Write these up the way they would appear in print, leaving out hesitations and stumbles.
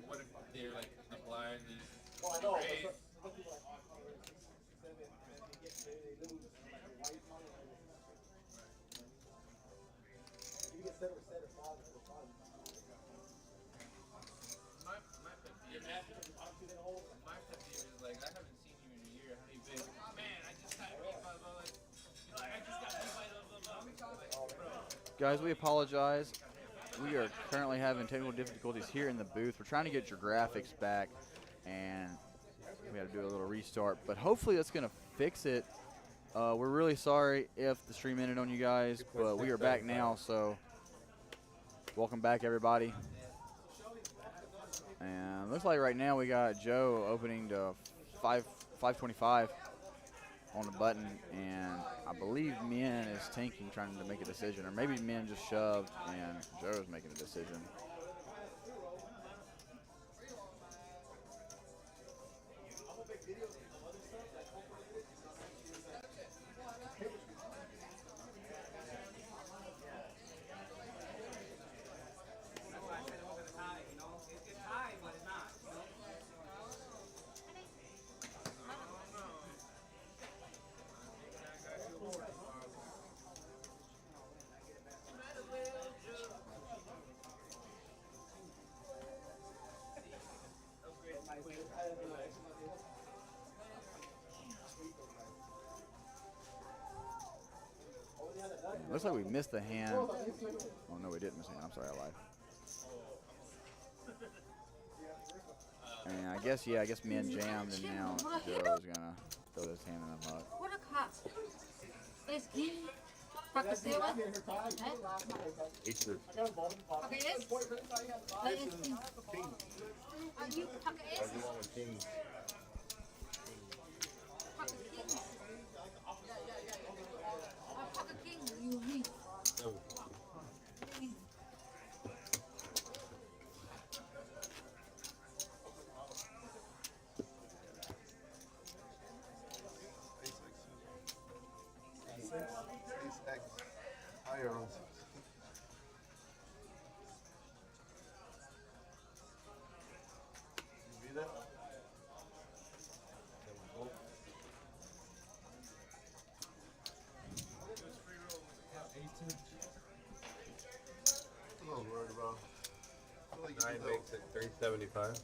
What if they're like applying this? My pet peeve is like I haven't seen you in a year. How do you feel? Man, I just got beat by I just got beat by Guys, we apologize. We are currently having technical difficulties here in the booth. We're trying to get your graphics back, and we had to do a little restart. But hopefully that's going to fix it. We're really sorry if the stream ended on you guys, but we are back now, so welcome back, everybody. And looks like right now we got Joe opening to 525 on the button, and I believe Min is tanking, trying to make a decision, or maybe Min just shoved and Joe is making a decision. Looks like we missed the hand. Oh no, we didn't miss the hand. I'm sorry, I lied. And I guess Min jammed, and now Joe is gonna throw his hand in the mug. What a cop. Es king. Pakistan. Easter. Okay, yes. Are you Pakistan? King. You read. No. Higher on 6. You read it? I'm a little worried about. I feel like 9 makes it 375.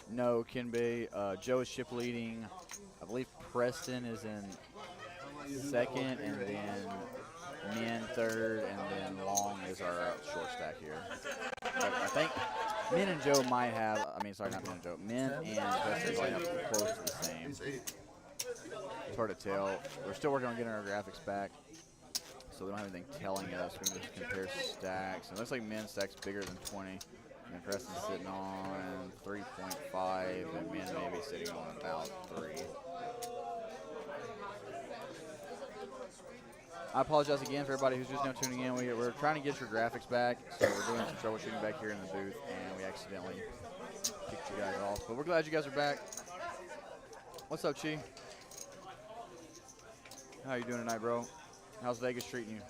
No, can be. Joe is ship leading. I believe Preston is in second, and then Min third, and then Long is our short stack here. But I think Min and Joe might have, sorry, not Min and Joe. Min and Preston going up close to the same. It's hard to tell. We're still working on getting our graphics back, so we don't have anything telling us. We can just compare stacks. And it looks like Min's stack's bigger than 20. And Preston's sitting on 3.5, and Min may be sitting on about 3. I apologize again for everybody who's just now tuning in. We're trying to get your graphics back, so we're doing some troubleshooting back here in the booth, and we accidentally kicked you guys off. But we're glad you guys are back. What's up, Chi? How you doing tonight, bro? How's Vegas treating you?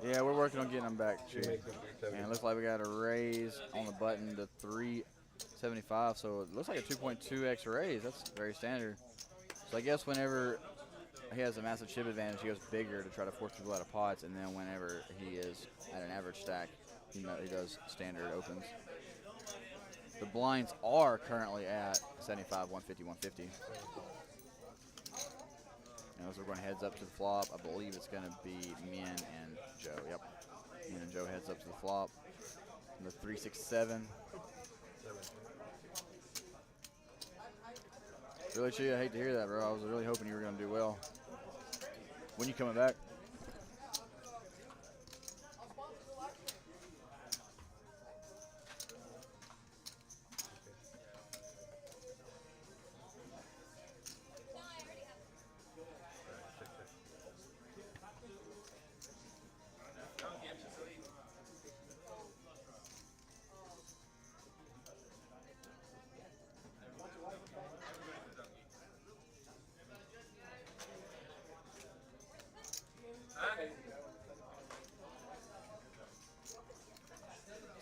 Yeah, we're working on getting them back, Chief. And it looks like we got a raise on the button to 375, so it looks like a 2.2x raise. That's very standard. So I guess whenever he has a massive chip advantage, he goes bigger to try to force people out of pots, and then whenever he is at an average stack, he does standard opens. The blinds are currently at 75, 150, 150. And as we're going heads up to the flop, I believe it's going to be Min and Joe. Yep. Min and Joe heads up to the flop. The 367. Really, Chi, I hate to hear that, bro. I was really hoping you were going to do well. When you coming back?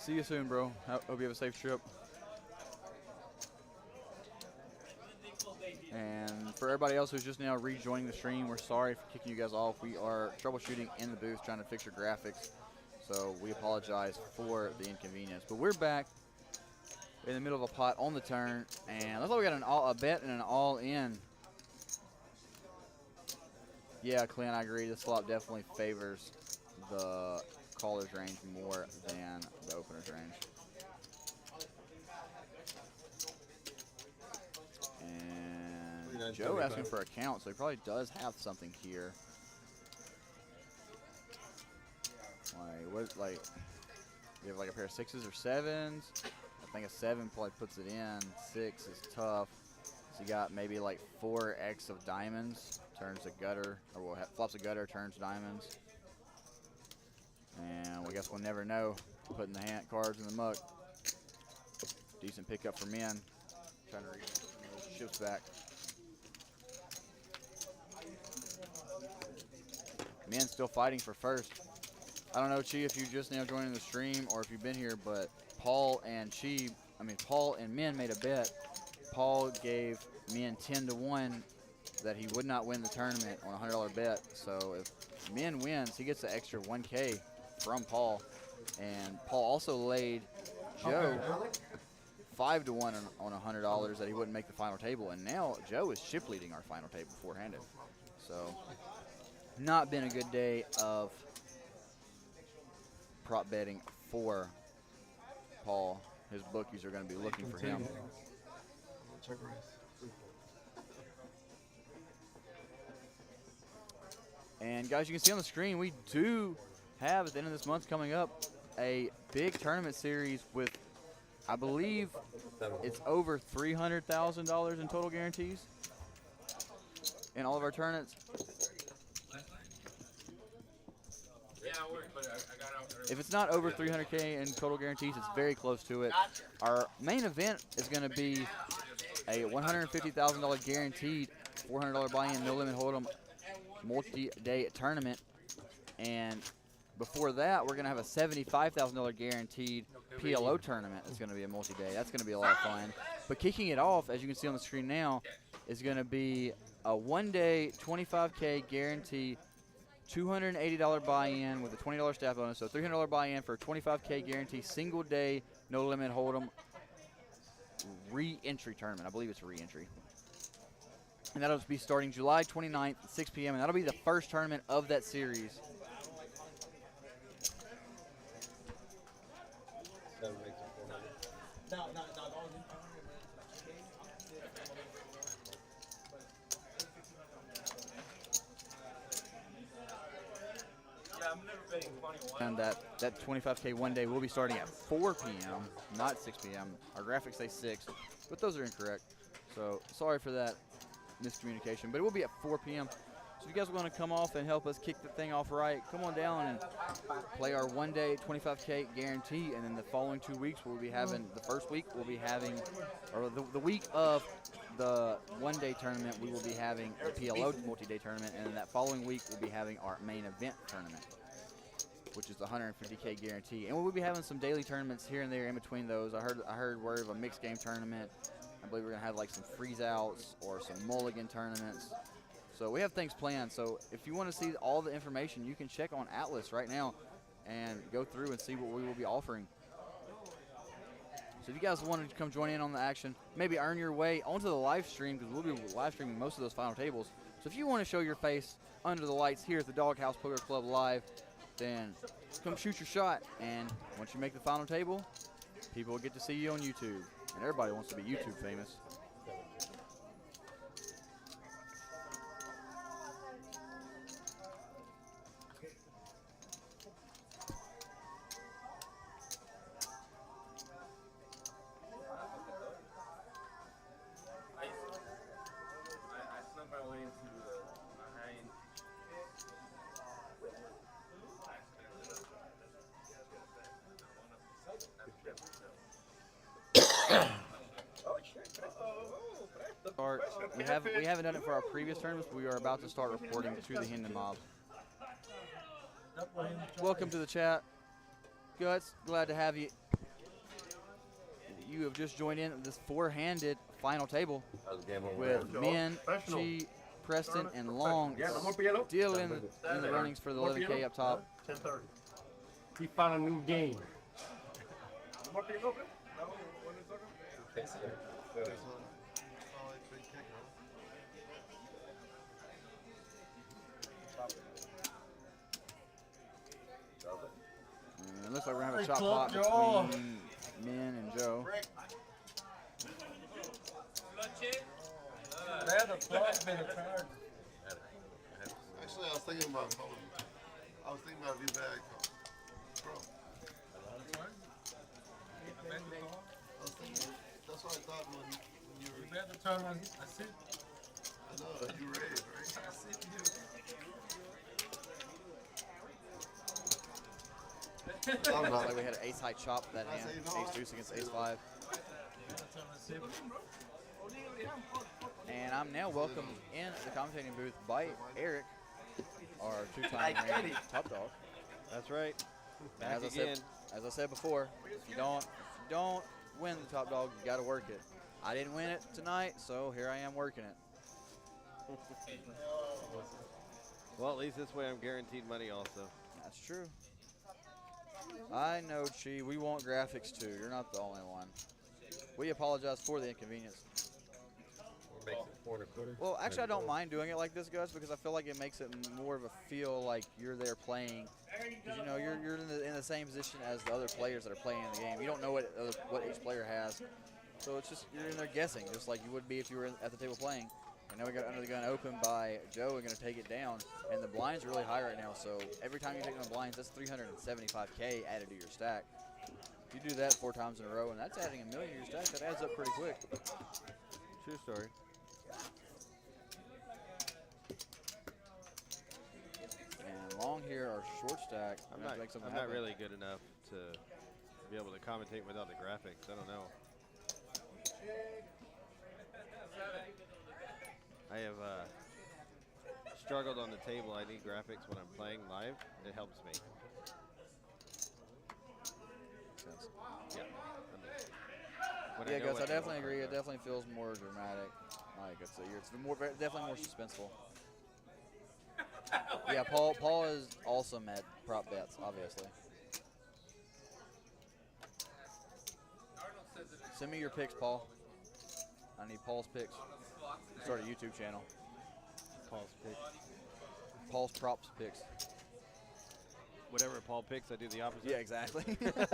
See you soon, bro. Hope you have a safe trip. And for everybody else who's just now rejoining the stream, we're sorry for kicking you guys off. We are troubleshooting in the booth trying to fix your graphics. So we apologize for the inconvenience. But we're back in the middle of a pot on the turn. And looks like we got a bet and an all-in. Yeah, Clint, I agree. This flop definitely favors the caller's range more than the opener's range. And Joe asking for a count, so he probably does have something here. Like, you have like a pair of 6s or 7s. I think a 7 probably puts it in. 6 is tough. So you got maybe like 4x of diamonds. Turns a gutter, or well, flops a gutter, turns diamonds. And I guess we'll never know. Putting the hand cards in the muck. Decent pickup for men. Trying to reach those chips back. Men still fighting for first. I don't know, Chi, if you just now joining the stream or if you've been here, but Paul and Men made a bet. Paul gave Men 10-1 that he would not win the tournament on a $100 bet. So if Men wins, he gets the extra 1K from Paul. And Paul also laid Joe 5-1 on $100 that he wouldn't make the final table. And now Joe is chip leading our final table four-handed. So not been a good day of prop betting for Paul. His bookies are going to be looking for him. And guys, you can see on the screen, we do have at the end of this month coming up a big tournament series with, I believe it's over $300,000 in total guarantees in all of our tournaments. If it's not over 300K in total guarantees, it's very close to it. Our main event is going to be a $150,000 guaranteed $400 buy-in, no limit hold'em multi-day tournament. And before that, we're going to have a $75,000 guaranteed PLO tournament. It's going to be a multi-day. That's going to be a lot of fun. But kicking it off, as you can see on the screen now, is going to be a one-day 25K guarantee, $280 buy-in with a $20 staff bonus. So $300 buy-in for a 25K guarantee, single day, no limit hold'em re-entry tournament. I believe it's a re-entry. And that'll be starting July 29th at 6 p.m. And that'll be the first tournament of that series. And that 25K one day will be starting at 4 p.m., not 6 p.m. Our graphics say 6, but those are incorrect. So sorry for that miscommunication, but it will be at 4 p.m. So if you guys want to come off and help us kick the thing off right, come on down and play our one-day 25K guarantee. And then the following 2 weeks, we'll be having, the first week we'll be having, or the week of the one-day tournament, we will be having the PLO multi-day tournament. And then that following week, we'll be having our main event tournament, which is the 150K guarantee. And we'll be having some daily tournaments here and there in between those. I heard word of a mixed game tournament. I believe we're going to have like some freeze outs or some mulligan tournaments. So we have things planned. So if you want to see all the information, you can check on Atlas right now and go through and see what we will be offering. So if you guys wanted to come join in on the action, maybe earn your way onto the live stream, because we'll be live streaming most of those final tables. So if you want to show your face under the lights here at the Doghouse Poker Club live, then come shoot your shot. And once you make the final table, people will get to see you on YouTube. And everybody wants to be YouTube famous. We haven't done it for our previous tournaments, but we are about to start reporting to the Hendon Mob. Welcome to the chat. Guts, glad to have you you have just joined in this four-handed final table That was a game over. with Min, Chi, Preston, and Long still in the runnings for the 11K up top. 10:30. We found a new game. And it looks like we're going to have a chop pot between Min and Joe. Actually, I was thinking about calling. I was thinking about you back. Bro. I was thinking, that's what I thought when you were. better turn on. I sit. I know, you raised, right? I sit here. Looks like we had an ace high chop that hand. Ace deuce against ace five. And I'm now welcomed in the commentating booth by Eric, our two-time reigning top dog. That's right. Back As again. I said before, if you don't win the top dog, you got to work it. I didn't win it tonight, so here I am working it. Well, at least this way I'm guaranteed money also. That's true. I know, Chi. We want graphics too. You're not the only one. We apologize for the inconvenience. Well, actually, I don't mind doing it like this, Gus, because I feel like it makes it more of a feel like you're there playing. Because, you know, you're in the same position as the other players that are playing in the game. You don't know what each player has. So it's just, you're in there guessing, just like you would be if you were at the table playing. And now we got under the gun open by Joe. We're going to take it down. And the blind's really high right now, so every time you take down the blinds, that's 375K added to your stack. If you do that 4 times in a row, and that's adding $1 million to your stack, that adds up pretty quick. True story. And Long here, our short stack. I'm not really good enough to be able to commentate without the graphics. I don't know. I have struggled on the table. I need graphics when I'm playing live. It helps me. Yeah. Yeah, guys, I definitely agree. It definitely feels more dramatic. Like it's definitely more suspenseful. Yeah, Paul is awesome at prop bets, obviously. Send me your picks, Paul. I need Paul's picks. Start a YouTube channel. Paul's picks. Paul's props picks. Whatever Paul picks, I do the opposite. Yeah, exactly. I'm gonna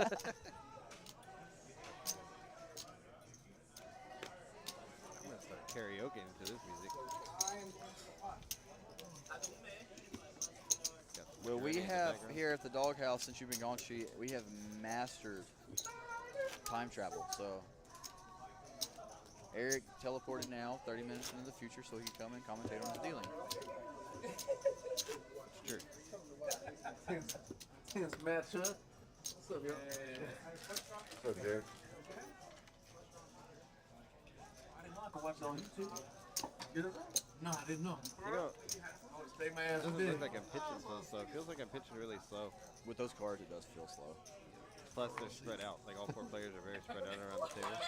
start karaoke to this music. Well, we have here at the doghouse, since you've been gone, we have mastered time travel. So Eric teleported now 30 minutes into the future so he can come and commentate on his dealing. It's true. Tense matchup. What's up, yo? What's up, Derek? I didn't know I could watch it on YouTube. You know that? No, I didn't know. You know, Stay my ass it doesn't in look like I'm pitching so slow. It feels like I'm pitching really slow. With those cards, it does feel slow. Plus, they're spread out. Like all 4 players are very spread out around the table.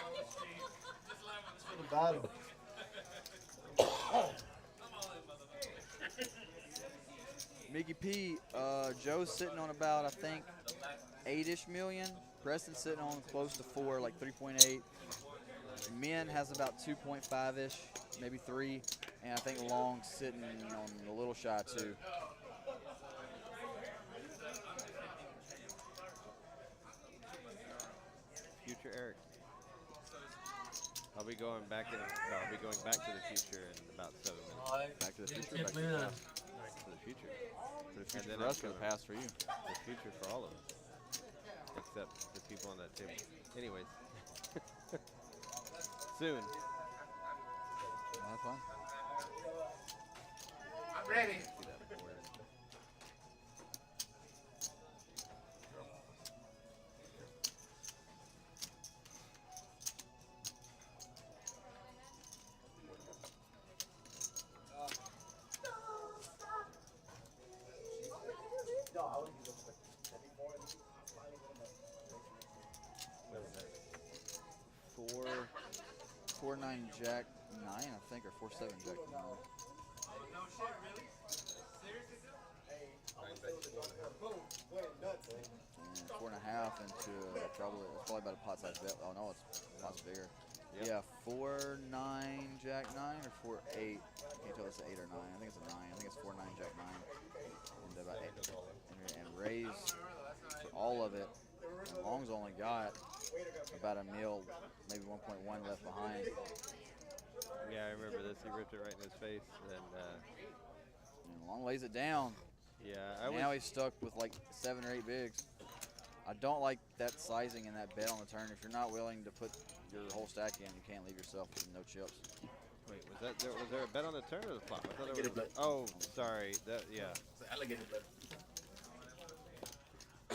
Bottom. Mickey P, Joe's sitting on about, I think, 8-ish million. Preston's sitting on close to 4, like 3.8. Min has about 2.5-ish, maybe 3. And I think Long's sitting on a little shy, too. Future Eric. I'll be going back to the future in about 7 minutes. Back to the future, back to the past. To the future. To the future And then for us, I'm for the past for you. The future for all of us. Except the people on that table. Anyways. Soon. Have fun. I'm ready. 4-9 Jack 9, I think, or 4-7 Jack 9. No shit, really? Seriously, dude? And 4.5 into it's probably about a pot size bet. Oh no, it's pot's bigger. Yep. Yeah, 4-9 Jack 9 or 4-8. I can't tell if it's an 8 or 9. I think it's a 9. I think it's 4-9 Jack 9. And about 8. And raise for all of it. And Long's only got about a mil, maybe 1.1 left behind. Yeah, I remember this. He ripped it right in his face, and And Long lays it down. yeah, Now he's stuck with like 7 or 8 bigs. I don't like that sizing and that bet on the turn. If you're not willing to put your whole stack in, you can't leave yourself with no chips. Wait, was there a bet on the turn or the flop? I thought there Get was. it, Oh, sorry. That yeah. Alligator bet. I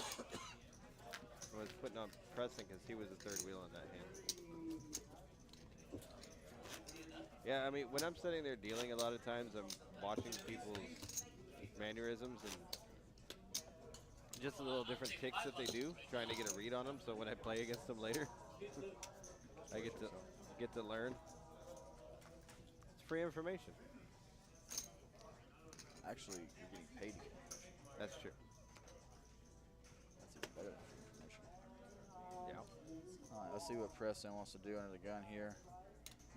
was putting on Preston because he was the third wheel in that hand. Yeah, I mean, when I'm sitting there dealing, a lot of times I'm watching people's mannerisms and just the little different ticks that they do, trying to get a read on them. So when I play against them later, I get to learn. It's free information. Actually, you're getting paid to get information. That's true. That's even better than information. Yeah. All right, let's see what Preston wants to do under the gun here.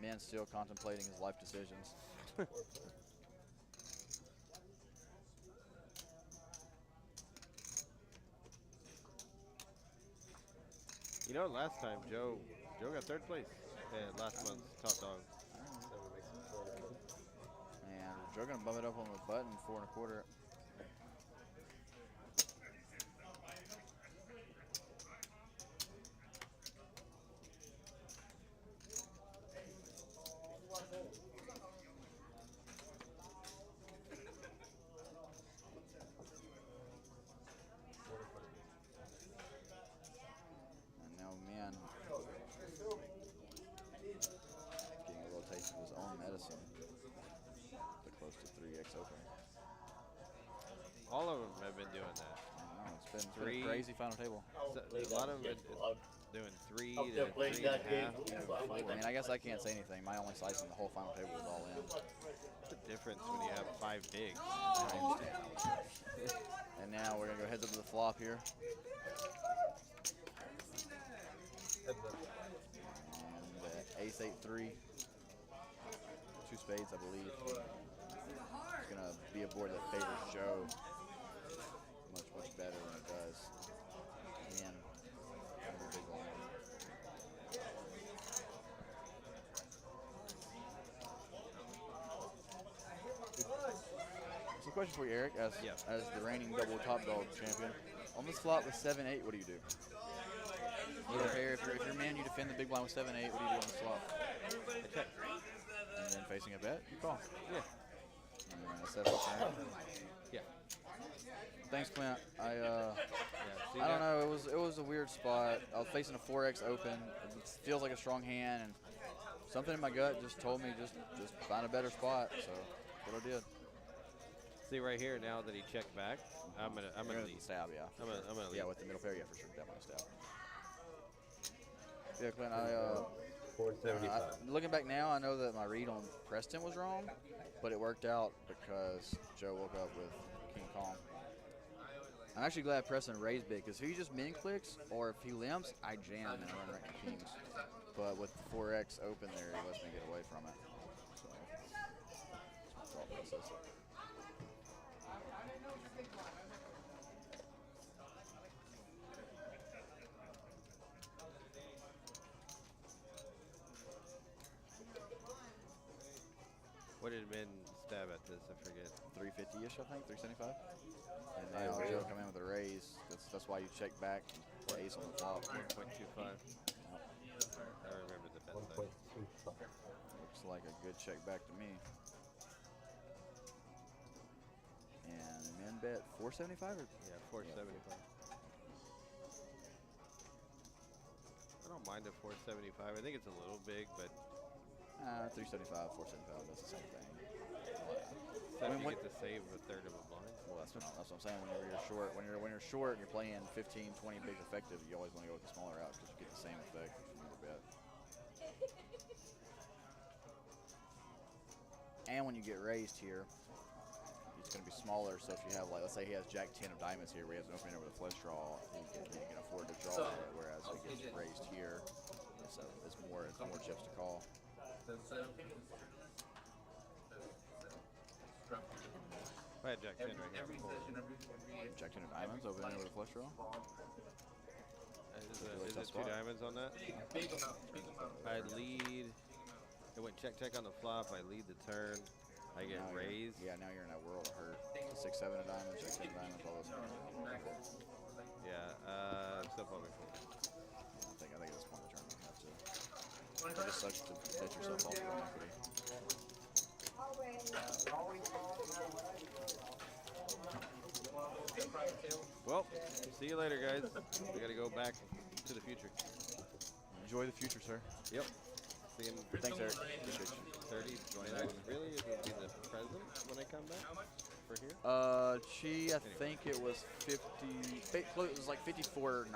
Men still contemplating his life decisions. You know, last time Joe got third place at last month's top dog. And Joe gonna bump it up on the button 4 1/4. And now Men getting a little taste of his own medicine. They're close to 3x open. All of them have been doing that. I don't know, it's been Three. a crazy final table. So, a lot of them have been doing 3 Up to there playing 3.5. that game. even I 4. mean, I guess I can't say anything. My only slice in the whole final table was all in. What's the difference when you have 5 bigs? I understand. And now we're gonna go heads up to the flop here. And ace 8-3. 2 spades, I believe. It's gonna be a board that favors Joe much better than it does. Man, a big one. So, question for you, Eric, as the reigning double top dog champion. On this flop with 7-8, what do you do? You prepare, if you're man, you defend the big blind with 7-8. What do you do on this flop? Okay. And then facing a bet, you call. Yeah. And then a 7-8. Yeah. Thanks, Clint. Yeah. See I don't that? know. It was a weird spot. I was facing a 4x open. It feels like a strong hand, and something in my gut just told me just find a better spot. So what I did. See right here, now that he checked back, I'm gonna lead. Stab, yeah. I'm gonna lead. Yeah, with the middle pair, yeah, for sure. Definitely stab. Yeah, Clint, 475. looking back now, I know that my read on Preston was wrong, but it worked out because Joe woke up with King Kong. I'm actually glad Preston raised big, because if he just min clicks or if he limps, I jam and run right to kings. But with the 4x open there, he lets me get away from it. So that's my thought process. What did Ben stab at this? I forget. 350-ish, I think, 375. And now Joe come in with a raise. That's why you check back the ace on the flop. 1.25. I remember the bet size. 1.25. Looks like a good check back to me. And men bet 475 or Yeah, 475. I don't mind a 475. I think it's a little big, but 375, 475. That's the same thing. so I mean, you what- get to save a third of a blind. Well, that's what I'm saying. Whenever you're short, when you're short and you're playing 15, 20 bigs effective, you always want to go with the smaller route because you get the same effect from the bet. And when you get raised here, it's going to be smaller. So if you have, like, let's say he has Jack 10 of diamonds here, where he has an opening over the flush draw, he can afford to draw it. Whereas if he gets raised here, it's more chips to call. I had Jack 10 right here before. Jack 10 of diamonds opening over the flush draw. Is it 2 diamonds on that? I lead. It went check on the flop. I lead the turn. I get raised. Yeah, now you're in that world of hurt. 6, 7 of diamonds, Jack 10 of diamonds, all those. Yeah, still probably cool. I think at this point in the tournament you have to. It just sucks to bet yourself off your own equity. Well, see you later, guys. We got to go back to the future. Enjoy the future, sir. Yep. See you in Thanks, Eric. Appreciate you. 30, 29. Really? It would be the present when I come back for here? I think it was 50. It was like 54-9,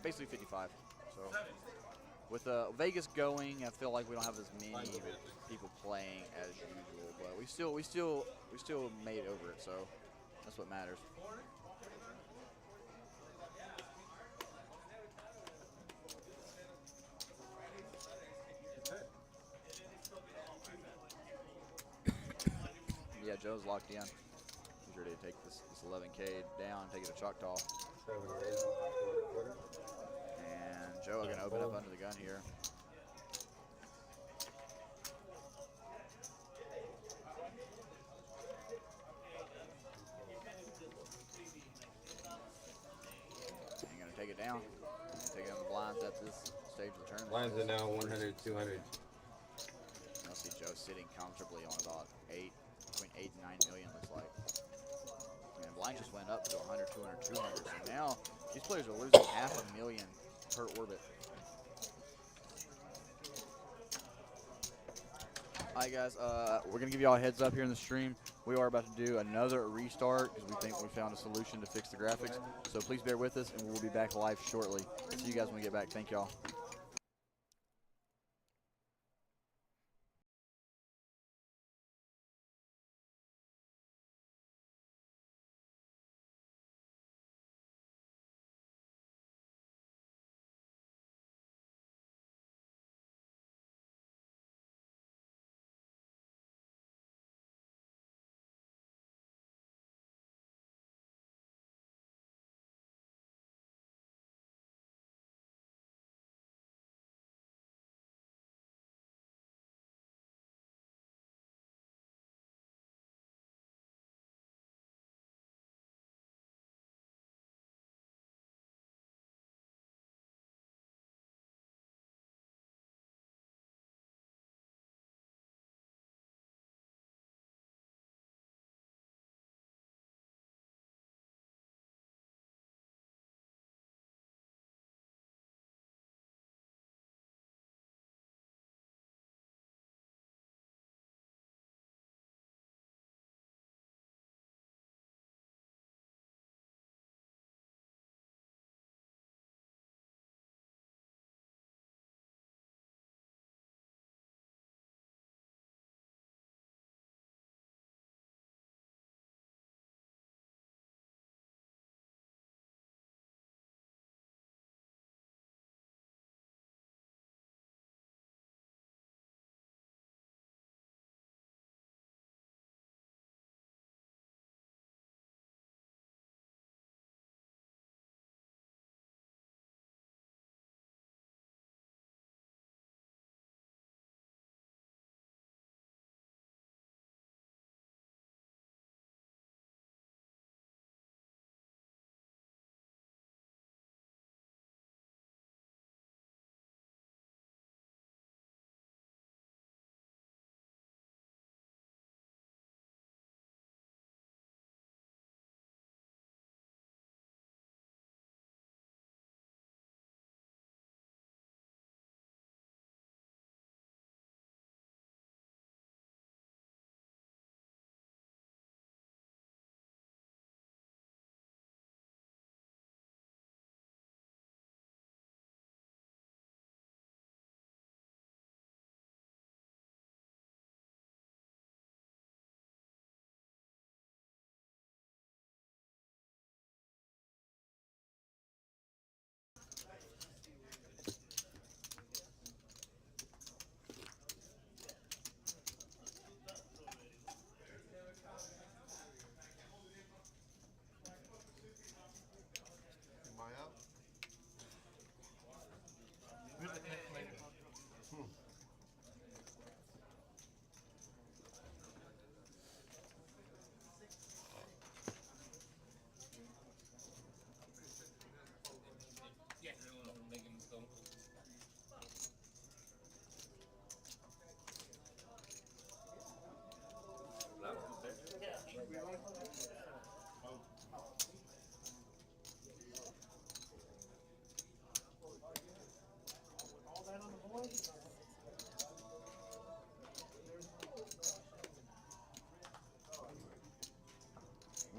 basically 55. So with Vegas going, I feel like we don't have as many people playing as usual, but we still made it over it. So that's what matters. Yeah, Joe's locked in. He's ready to take this 11K down, take it to Choctaw. And Joe going to open up under the gun here. He's going to take it down. Take it down the blinds at this stage of the tournament. Blinds are now 100, 200. I'll see Joe sitting comfortably on about between 8 and 9 million, looks like. And blind just went up to 100, 200, 200. So now these players are losing $500,000 per orbit. All right, guys, we're going to give you all a heads up here in the stream. We are about to do another restart because we think we found a solution to fix the graphics. So please bear with us, and we'll be back live shortly. See you guys when we get back. Thank y'all.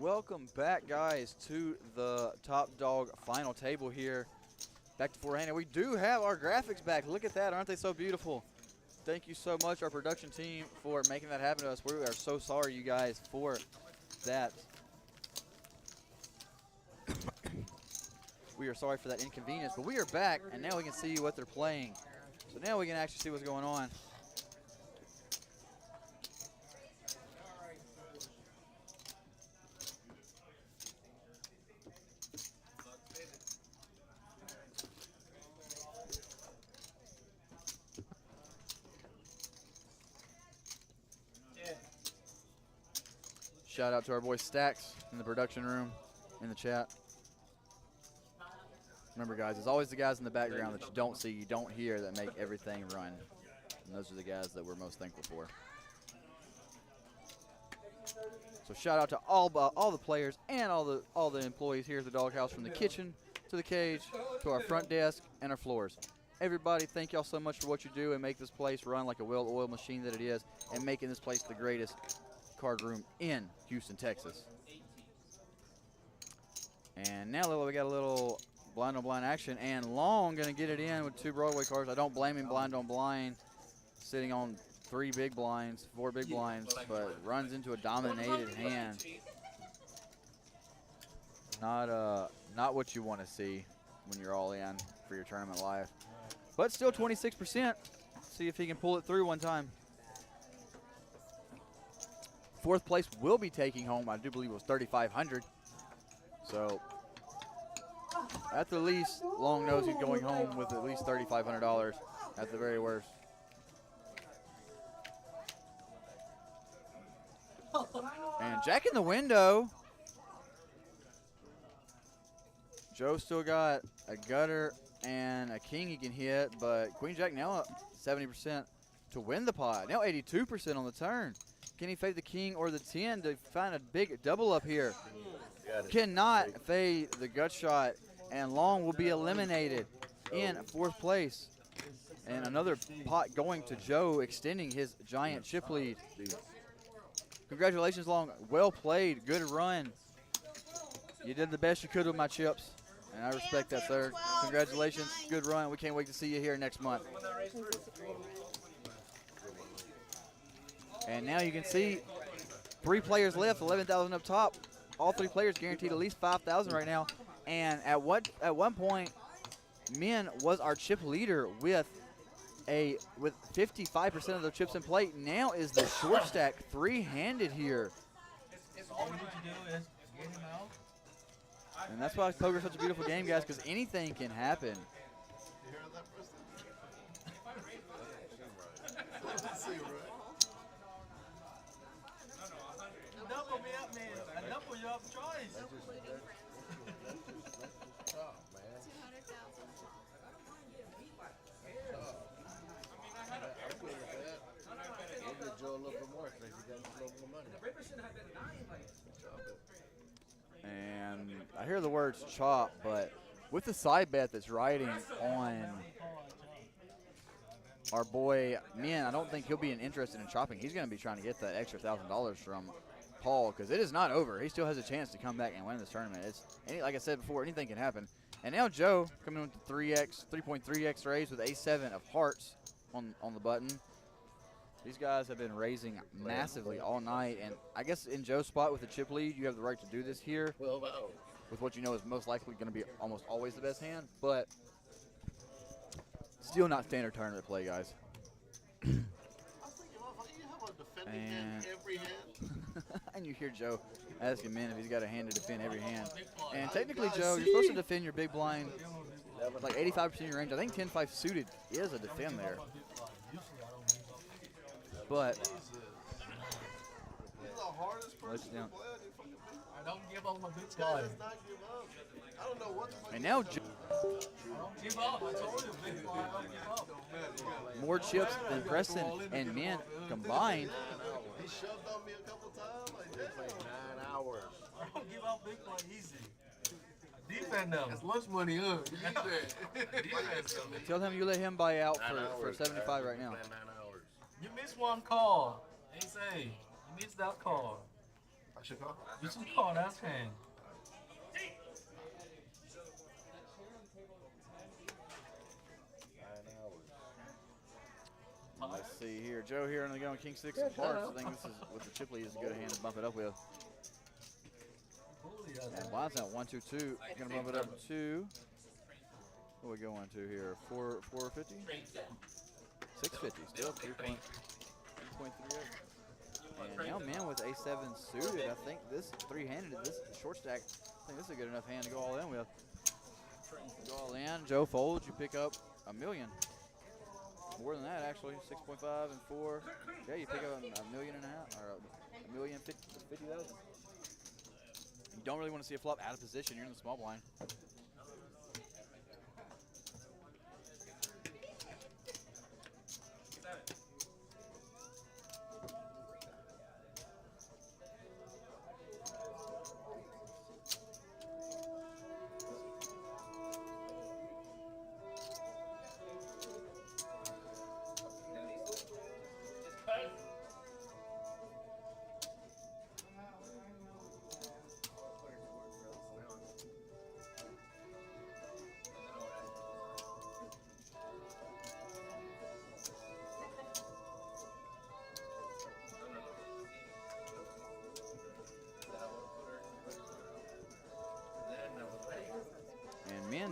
welcome back, guys, to the Top Dog Final Table here. Back to four-handed. We do have our graphics back. Look at that. Aren't they so beautiful? Thank you so much, our production team, for making that happen to us. We are so sorry, you guys, for that. We are sorry for that inconvenience, but we are back, and now we can see what they're playing. So now we can actually see what's going on. Shout out to our boy Stacks in the production room, in the chat. Remember, guys, it's always the guys in the background that you don't see, you don't hear, that make everything run. And those are the guys that we're most thankful for. So shout out to all the players and all the employees here at the Doghouse, from the kitchen to the cage to our front desk and our floors. Everybody, thank y'all so much for what you do and make this place run like a well-oiled machine that it is, and making this place the greatest card room in Houston, Texas. And now we got a little blind on blind action, and Long gonna get it in with 2 Broadway cards. I don't blame him, blind on blind, sitting on 4 big blinds, but runs into a dominated hand. Not what you want to see when you're all in for your tournament life. But still 26%. See if he can pull it through one time. 4th place will be taking home, I do believe it was $3,500. So at the least, Long knows he's going home with at least $3,500 at the very worst. And Jack in the window. Joe still got a gutter and a king he can hit, but Queen Jack now up 70% to win the pot. Now 82% on the turn. Can he fade the king or the 10 to find a big double up here? Cannot fade the gut shot, and Long will be eliminated in 4th place. And another pot going to Joe, extending his giant chip lead. Congratulations, Long. Well played. Good run. You did the best you could with my chips, and I respect that, sir. Congratulations. Good run. We can't wait to see you here next month. And now you can see 3 players left, 11,000 up top. All 3 players guaranteed at least 5,000 right now. And at one point, Min was our chip leader with 55% of the chips in play. Now is the short stack 3-handed here. All we need to do is get him out. And that's why poker's such a beautiful game, guys, because anything can happen. You heard that, Preston? Let's see, right? Double me up, man. I double you up choice. And I hear the words chop, but with the side bet that's riding on our boy Min, I don't think he'll be interested in chopping. He's going to be trying to get that extra $1,000 from Paul, because it is not over. He still has a chance to come back and win this tournament. Like I said before, anything can happen. And now Joe coming in with the 3.3x raise with A7 of hearts on the button. These guys have been raising massively all night, and I guess in Joe's spot with the chip lead, you have the right to do this here with what you know is most likely going to be almost always the best hand, but still not standard tournament play, guys. I was thinking, you have a defending hand every hand. And you hear Joe asking Min if he's got a hand to defend every hand. And technically, Joe, you're supposed to defend your big blind like 85% of your range. I think 10-5 suited is a defend there. But He's the hardest person to play. I don't give up my big This guy blind. does not give up. I don't know what the fuck. and now Joe, I don't give up. I told you, big blind. I don't give up. more chips than Preston and Min combined. He shoved on me a couple times. Like, damn. 9 hours. I don't give up big blind easy. Defend them. That's lunch money, huh? You need that. Defense them. Tell him you let him buy out 9 for hours. 75 right now. 9 hours. You missed one call. They say you missed that call. I should call. You should call that hand. Let's see here. Joe here on the going King 6 of hearts. I think this is with the chip lead is a good hand to bump it up with. And blinds out 1 2 2. Gonna bump it up to what are we going to here? 450? 650. Still 3.38. And now man with A7 suited. I think this three-handed, this short stack, I think this is a good enough hand to go all in with. Go all in. Joe folds. You pick up $1 million. More than that, actually. 6.5 and 4. Yeah, you pick up $1.5 million or $1,050,000. You don't really want to see a flop out of position. You're in the small blind.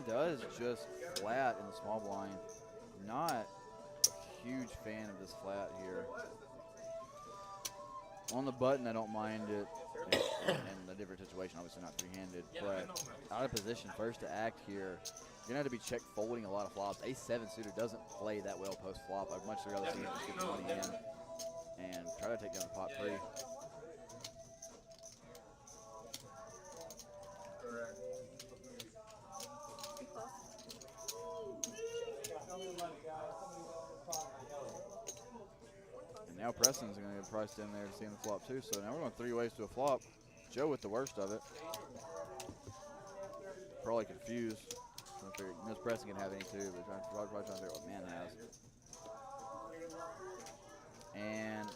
Does just flat in the small blind. Not a huge fan of this flat here. On the button, I don't mind it. In a different situation, obviously not three-handed, but out of position, first to act here. You're gonna have to be check folding a lot of flops. A7 suited doesn't play that well post flop. I'd much rather see him just get the money in and try to take down the pot three. And now Preston's going to get priced in there to see him the flop too. So now we're going 3 ways to a flop. Joe with the worst of it. Probably confused. Knows Preston can have any too, but probably trying to figure out what man has. And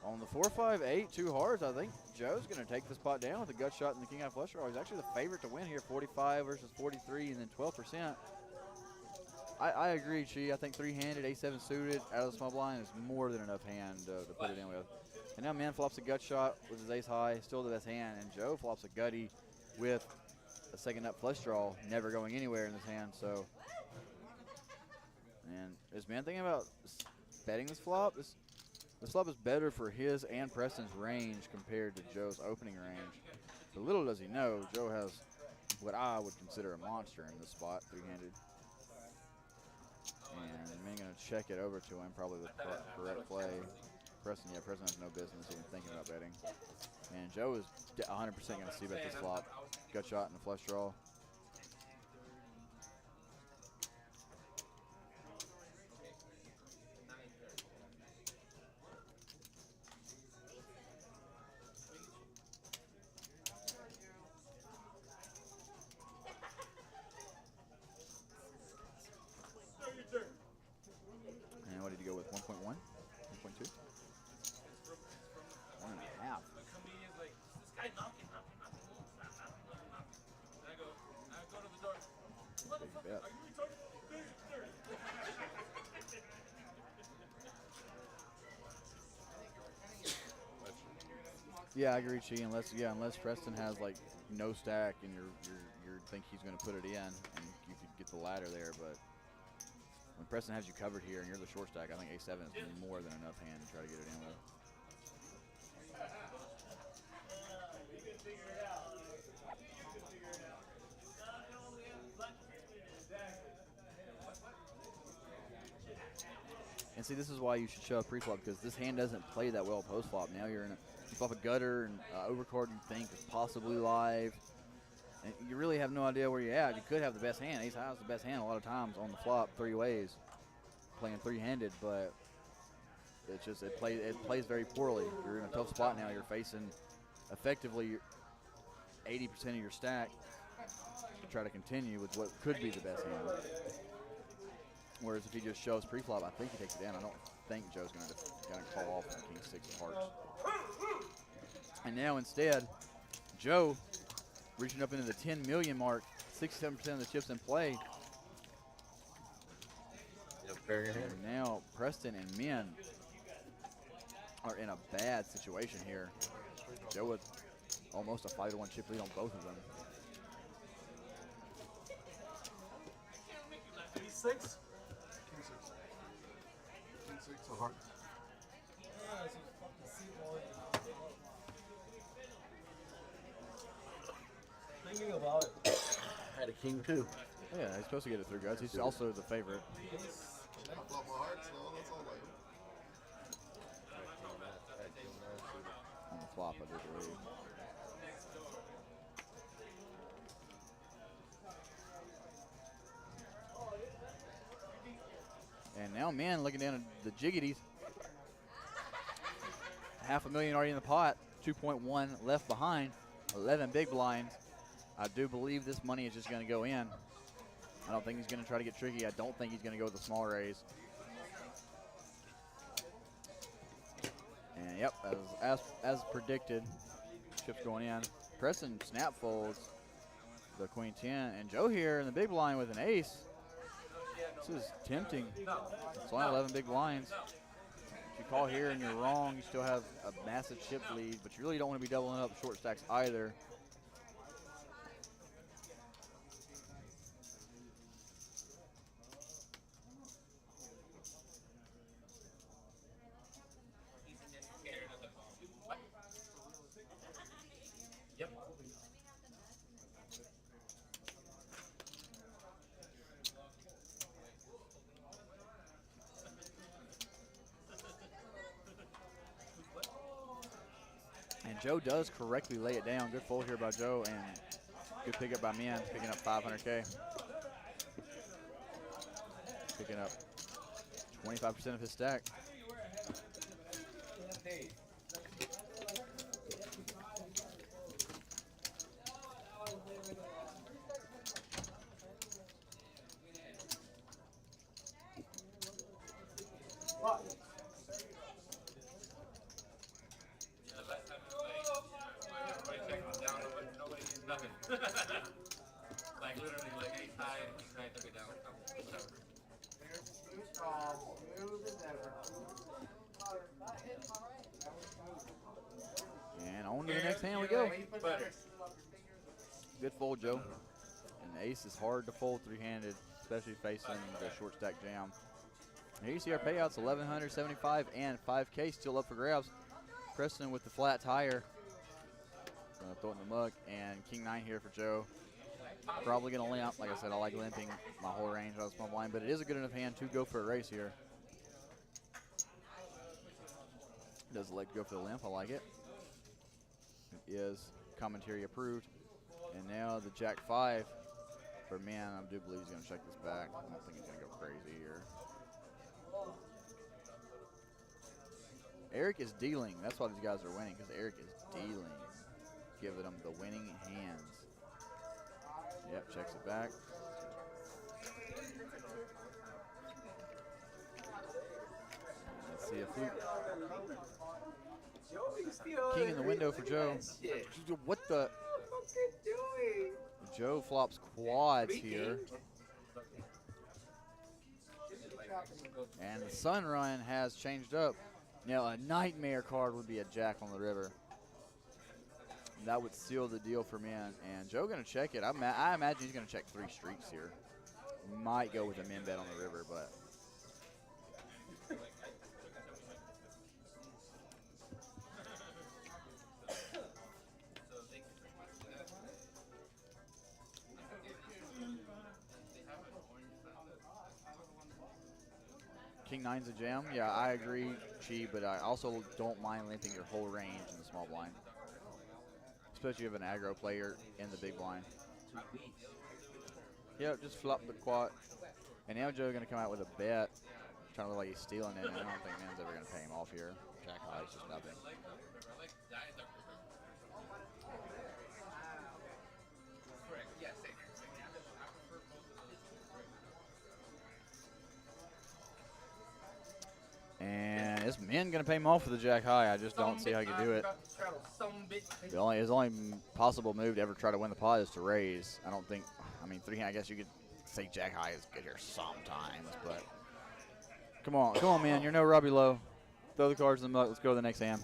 on the 4-5-8, 2 hearts, I think Joe's going to take this pot down with a gut shot and the king out flush draw. He's actually the favorite to win here, 45 versus 43, and then 12%. I agree, Chi. I think three-handed, A7 suited, out of the small blind is more than enough hand to put it in with. And now man flops a gut shot with his ace high, still the best hand, and Joe flops a gutty with a second up flush draw, never going anywhere in this hand. So, and is man thinking about betting this flop? This flop is better for his and Preston's range compared to Joe's opening range. But little does he know, Joe has what I would consider a monster in this spot, three-handed. And man gonna check it over to him, probably the correct play. Preston has no business even thinking about betting. And Joe is 100% gonna see bet this flop. Gut shot and a flush draw. And what did you go with? 1.1? 1.2? 1.5. Big bet. Yeah, I agree, Chi. Unless Preston has like no stack and you think he's going to put it in, and you could get the ladder there. But when Preston has you covered here and you're the short stack, I think A7 is more than enough hand to try to get it in with. And see, this is why you should shove pre-flop, because this hand doesn't play that well post-flop. Now you're in you flop a gutter and overcard you think is possibly live. And you really have no idea where you're at. You could have the best hand. Ace high is the best hand a lot of times on the flop, 3 ways, playing three-handed, but it's just it plays very poorly. You're in a tough spot now. You're facing effectively 80% of your stack to try to continue with what could be the best hand. Whereas if he just shows pre-flop, I think he takes it in. I don't think Joe's gonna call off on King 6 of hearts. And now instead, Joe reaching up into the 10 million mark, 67% of the chips in play. And now Preston and Min are in a bad situation here. Joe with almost a 5-1 chip lead on both of them. E6? King 6. King 6 of hearts. Thinking about it. Had a king too. Yeah, he's supposed to get it through, guys. He's also the favorite. I flop my hearts, no, that's all like. On the flop, I do believe. And now Min looking down at the jiggities. $500,000 already in the pot, 2.1 left behind, 11 big blinds. I do believe this money is just going to go in. I don't think he's going to try to get tricky. I don't think he's going to go with the small raise. And yep, as predicted, chips going in. Preston snap folds the queen 10, and Joe here in the big blind with an ace. This is tempting. It's only 11 big blinds. If you call here and you're wrong, you still have a massive chip lead, but you really don't want to be doubling up short stacks either. And Joe does correctly lay it down. Good fold here by Joe, and good pickup by Min, picking up 500K. Picking up 25% of his stack. Like literally, like ace high and king high took it down. Whatever. And on to the next hand we go. Butter. Good fold, Joe. And the ace is hard to fold three-handed, especially facing the short stack jam. And here you see our payouts, 1,175 and 5K still up for grabs. Preston with the flat tire. Gonna throw it in the mug, and king 9 here for Joe. Probably gonna limp. Like I said, I like limping my whole range on the small blind, but it is a good enough hand to go for a race here. Does elect to go for the limp, I like it. It is commentary approved. And now the jack 5 for Min. I do believe he's gonna check this back. I don't think he's gonna go crazy here. Eric is dealing. That's why these guys are winning, because Eric is dealing. Giving them the winning hands. Yep, checks it back. Let's see a fluke. King in the window for Joe. What the? Joe flops quads here. And the sun run has changed up. Now a nightmare card would be a jack on the river. That would seal the deal for Min. And Joe gonna check it. I imagine he's gonna check 3 streaks here. Might go with a min bet on the river, but. King 9's a jam. Yeah, I agree, Chi, but I also don't mind limping your whole range in the small blind. Especially if you have an aggro player in the big blind. Yep, just flop the quad. And now Joe's going to come out with a bet. Trying to look like he's stealing it, and I don't think Min's ever going to pay him off here. Jack high is just nothing. And And is Min going to pay him off with the jack high? I just don't see how he can do it. His only possible move to ever try to win the pot is to raise. I don't think, I mean, three hand, I guess you could say jack high is good here sometimes, but come on, man. You're no Robbie Lowe. Throw the cards in the muck. Let's go to the next hand.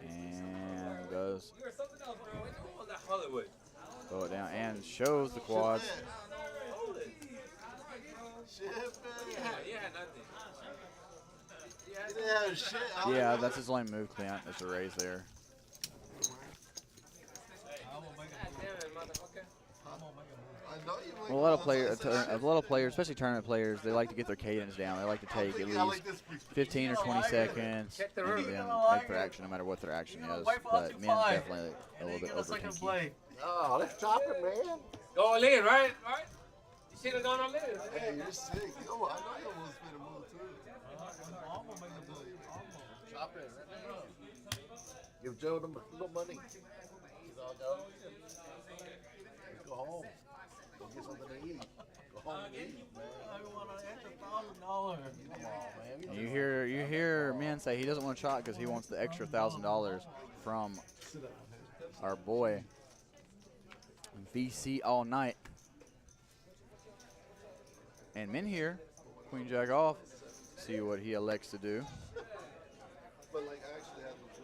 And does throw it down and shows the quads. Yeah, that's his only move, Clint. It's a raise there. Well, a lot of players, especially tournament players, they like to get their cadence down. They like to take at least 15 or 20 seconds and then make their action, no matter what their action is. But Min's definitely a little bit over pinky. Oh, let's chop it, man. Go all in, right? You should have gone all in. Hey, you're sick. Yo, I know you almost made a move, too. Chop it. Give Joe the little money. He's all go. Let's go home. Go get something to eat. Go home and eat, man. I want an extra $1,000. Come on, man. You hear Min say he doesn't want to chop because he wants the extra $1,000 from our boy VC all night. And Min here, Queen Jack off. See what he elects to do. But like, I actually have to prove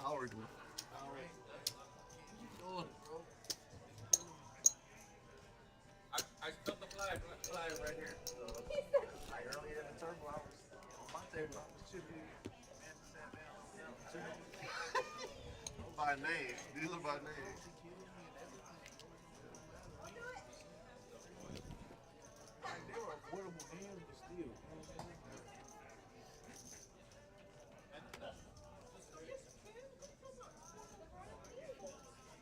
Howard. I spilled the flag right here. Earlier in the turbo, I was on my table. By name. Dealer by name. They were affordable hands, but still.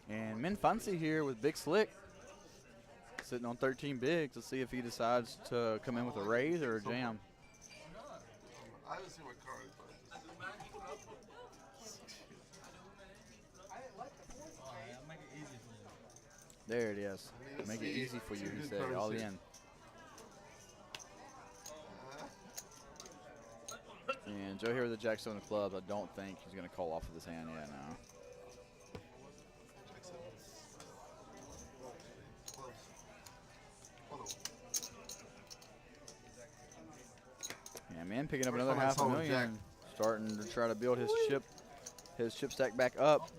And Min Fancy here with Big Slick. Sitting on 13 bigs. Let's see if he decides to come in with a raise or a jam. I haven't seen what card he There it is. Make it easy for you, he said. All in. And Joe here with the Jack 7 of clubs. I don't think he's going to call off of this hand yet now. Yeah, man, picking up another $500,000. Starting to try to build his chip stack back up.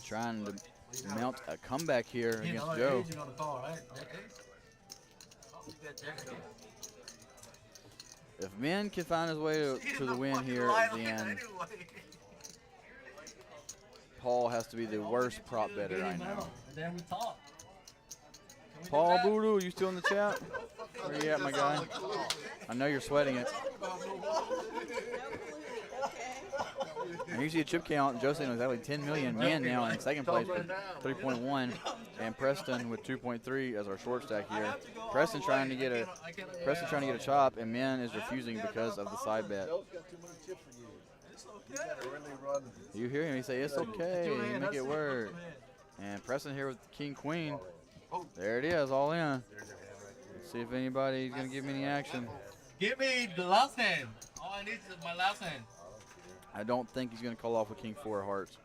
Trying to mount a comeback here against Joe. If Min can find his way to the win here, then Paul has to be the worst prop better right now. Paul Boodoo, you still in the chat? Where you at, my guy? I know you're sweating it. And you see a chip count, Joe saying exactly 10 million. Min now in second place with 3.1, and Preston with 2.3 as our short stack here. Preston trying to get a chop, and Min is refusing because of the side bet. You hear him? He say it's okay. You make it work. And Preston here with King Queen. There it is, all in. Let's see if anybody's gonna give me any action. Give me the last hand. All I need is my last hand. I don't think he's gonna call off with King 4 of hearts.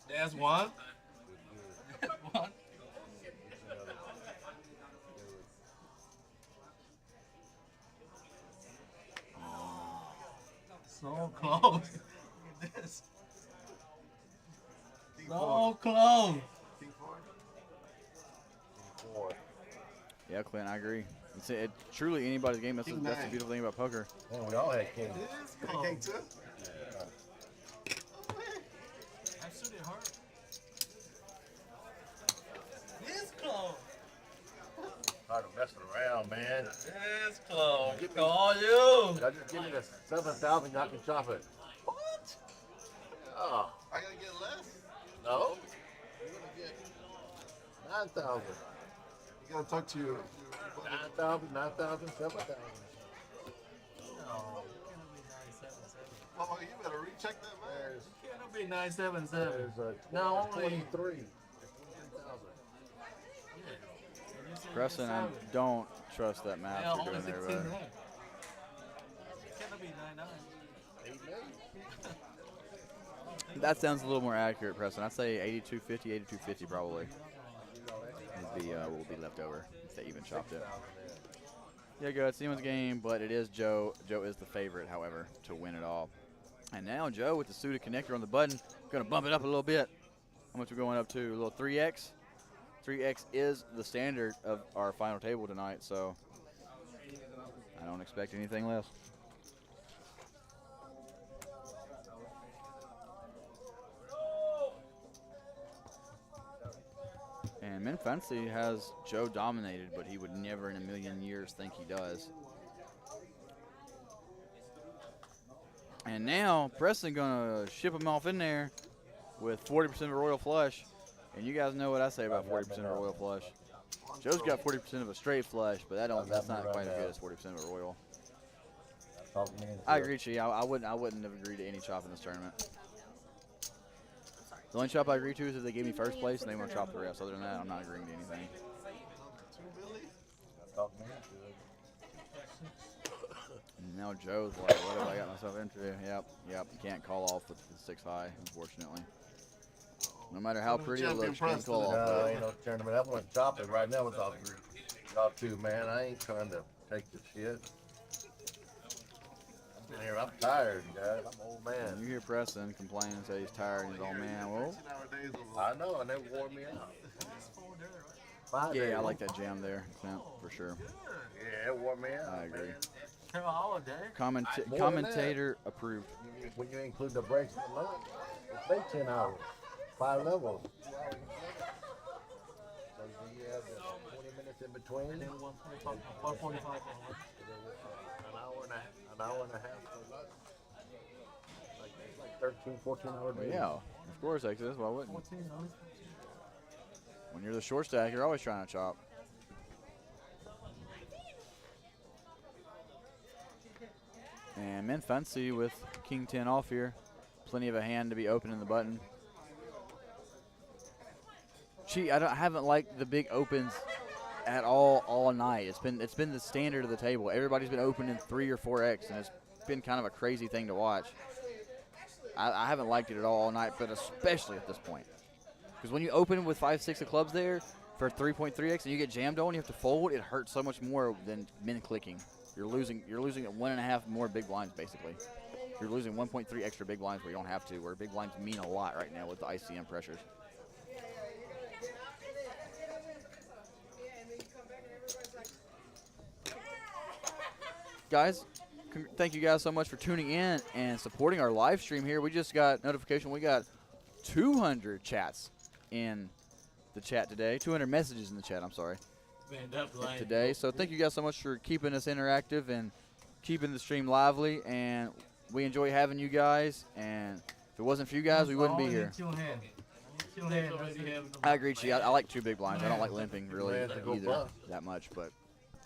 There's one. One. So close. Look at this. So close. Yeah, Clint, I agree. It's truly anybody's game. That's the beautiful thing about poker. Man, we all had king. King too. That's really hard. It's close. Hard to messing around, man. It's close. Call you. Y'all just give me the 7,000, y'all can chop it. What? Oh, I gotta get less. no. You're gonna get 9,000. You gotta talk to you. 9,000, 9,000, 7,000. No. Well, you better recheck that, man. Cannot be 977. There's No, only 23. Preston, I don't trust that math Yeah, you're only doing there, 16 but left. Cannot be 99. 8 million. that sounds a little more accurate, Preston. I'd say 8250, 8250 probably. Would be what will be left over if they even chopped it. Yeah, go. It's anyone's game, but it is Joe. Joe is the favorite, however, to win it all. And now Joe with the suited connector on the button, going to bump it up a little bit. How much are we going up to? A little 3x? 3x is the standard of our final table tonight, so I don't expect anything less. And Min Fancy has Joe dominated, but he would never in a million years think he does. And now Preston gonna ship him off in there with 40% of a royal flush. And you guys know what I say about 40% of a royal flush. Joe's got 40% of a straight flush, but that's not quite as good as 40% of a royal. I agree, Chi. I wouldn't have agreed to any chop in this tournament. The only chop I agree to is if they gave me first place and they want to chop the rest. Other than that, I'm not agreeing to anything. And now Joe's like, what have I got myself into? Yep. You can't call off with the 6 high, unfortunately. No matter how pretty it looks, you can't call off. No, ain't no tournament. I want to chop it right now with y'all two, man. I ain't trying to take the shit. I'm tired, guys. I'm an old man. You hear Preston complain and say he's tired and he's all, man, well. I know, and they wore me out. 5 days. Yeah, I like that jam there, Clint, for sure. Yeah, it wore me out. I agree. Have a holiday. Commentator approved. When you include the breaks and lunch, it's been 10 hours. 5 levels. So you have 20 minutes in between. And then 145. An hour and a half for lunch. Like 13, 14 hour days. Yeah, of course, Exodus. Why wouldn't? When you're the short stack, you're always trying to chop. And Min Fancy with King 10 off here. Plenty of a hand to be opening the button. Gee, I haven't liked the big opens at all night. It's been the standard of the table. Everybody's been opening 3 or 4x, and it's been kind of a crazy thing to watch. I haven't liked it at all night, but especially at this point. Because when you open with 5, 6 of clubs there for 3.3x and you get jammed on, you have to fold. It hurts so much more than min clicking. You're losing 1.5 more big blinds basically. You're losing 1.3 extra big blinds where you don't have to. Where big blinds mean a lot right now with the ICM pressures. Guys, thank you guys so much for tuning in and supporting our live stream here. We just got notification. We got 200 chats in the chat today. 200 messages in the chat, I'm sorry, today. So thank you guys so much for keeping us interactive and keeping the stream lively. And we enjoy having you guys. And if it wasn't for you guys, we wouldn't be here. I agree, Chi. I like 2 big blinds. I don't like limping really either that much, but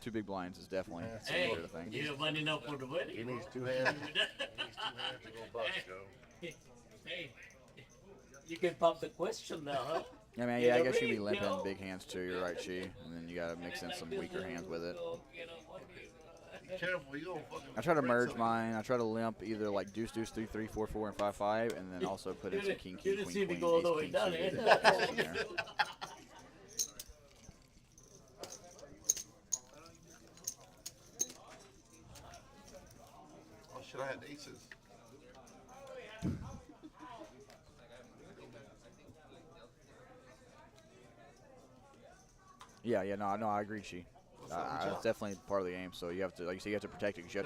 2 big blinds is definitely a good thing. You have money enough for the wedding. He needs 2 hands. He needs 2 hands to go bust, Joe. Hey, you can pop the question now, huh? Yeah, man. Yeah, I guess you'd be limping big hands too. You're right, Chi. And then you got to mix in some weaker hands with it. Be careful, you don't fucking. I try to merge mine. I try to limp either like deuce, 3, 3, 4, 4, and 5, 5, and then also put in some king, queen, queen, queen, go all the way ace, king, down suited, there. ace in there. Oh shit, I had aces. Yeah, no, I agree, Chi. It's definitely part of the game. So you have to, like you said, you have to protect it. 'Cause you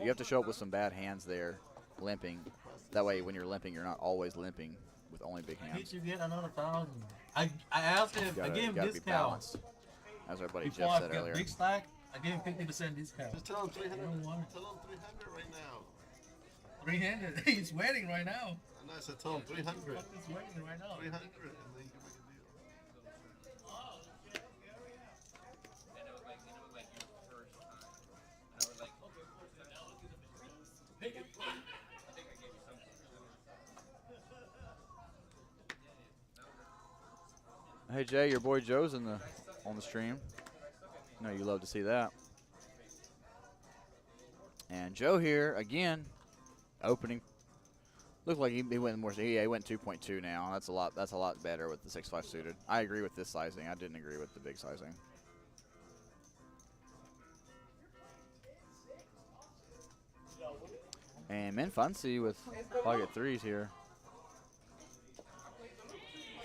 have to show up with some bad hands there, limping. That way, when you're limping, you're not always limping with only big hands. Did you get another 1,000? I asked him. I gave him Gotta be discount. balanced, as our buddy Before Jeff I said got earlier. big stack, I gave him 50% discount. Just tell him 300. I don't want it. Tell him 300 right now. 300. He's waiting right now. And I said, tell him 300. He's waiting right now. 300, and then you can make a deal. And it was like your first time. And I was like, pick it. I think I gave you something. Hey Jay, your boy Joe's on the stream. I know you love to see that. And Joe here again, opening. Looked like he went more. Yeah, he went 2.2 now. That's a lot. That's a lot better with the 6.5 suited. I agree with this sizing. I didn't agree with the big sizing. And Min Fancy with pocket threes here.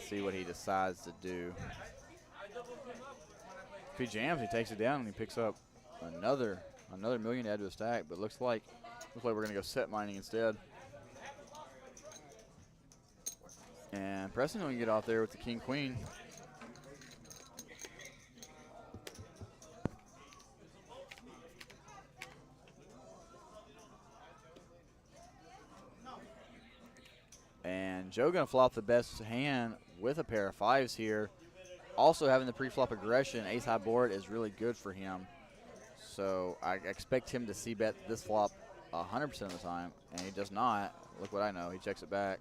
See what he decides to do. If he jams, he takes it down and he picks up another million to add to his stack. But looks like we're gonna go set mining instead. And Preston will get off there with the king queen. And Joe gonna flop the best hand with a pair of fives here. Also having the pre-flop aggression, ace high board is really good for him. So I expect him to see bet this flop 100% of the time, and he does not. Look what I know. He checks it back.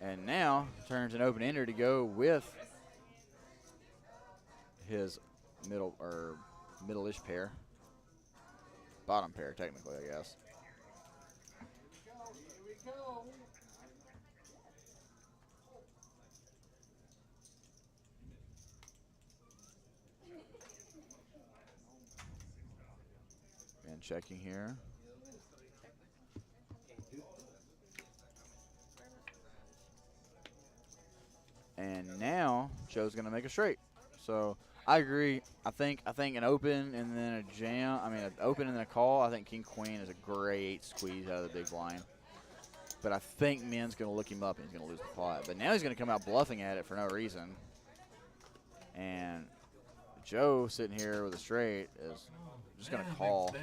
And now turns an open ender to go with his middle-ish pair. Bottom pair, technically, I guess. And checking here. And now Joe's gonna make a straight. So I agree. I think an open and then a jam. I mean, an open and then a call. I think king queen is a great squeeze out of the big blind. But I think Min's gonna look him up and he's gonna lose the pot. But now he's gonna come out bluffing at it for no reason. And Joe sitting here with a straight is just gonna call.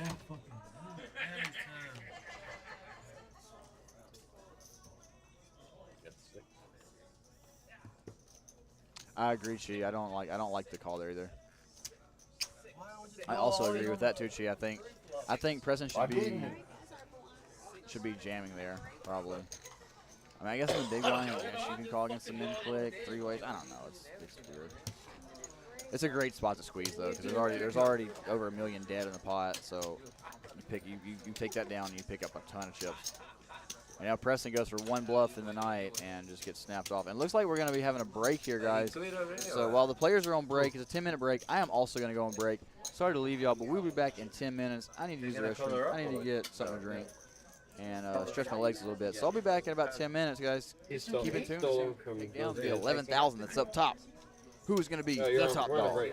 I agree, Chi. I don't like the call there either. I also agree with that too, Chi. I think Preston should be jamming there probably. I mean, I guess in the big line, I guess you can call against the min click 3 ways. I don't know. It's weird. It's a great spot to squeeze though, because there's already over $1 million dead in the pot. So you take that down and you pick up a ton of chips. And now Preston goes for one bluff in the night and just gets snapped off. And it looks like we're going to be having a break here, guys. So while the players are on break, it's a 10-minute break. I am also going to go on break. Sorry to leave y'all, but we'll be back in 10 minutes. I need to use the restroom. I need to get something to drink and stretch my legs a little bit. So I'll be back in about 10 minutes, guys. Keep it tuned. Take down the 11,000 that's up top. Who is going to be the top dog?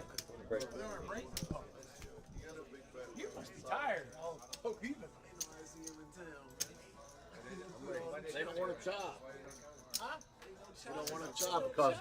You must be tired. They don't want to chop. Huh? They don't want to chop because.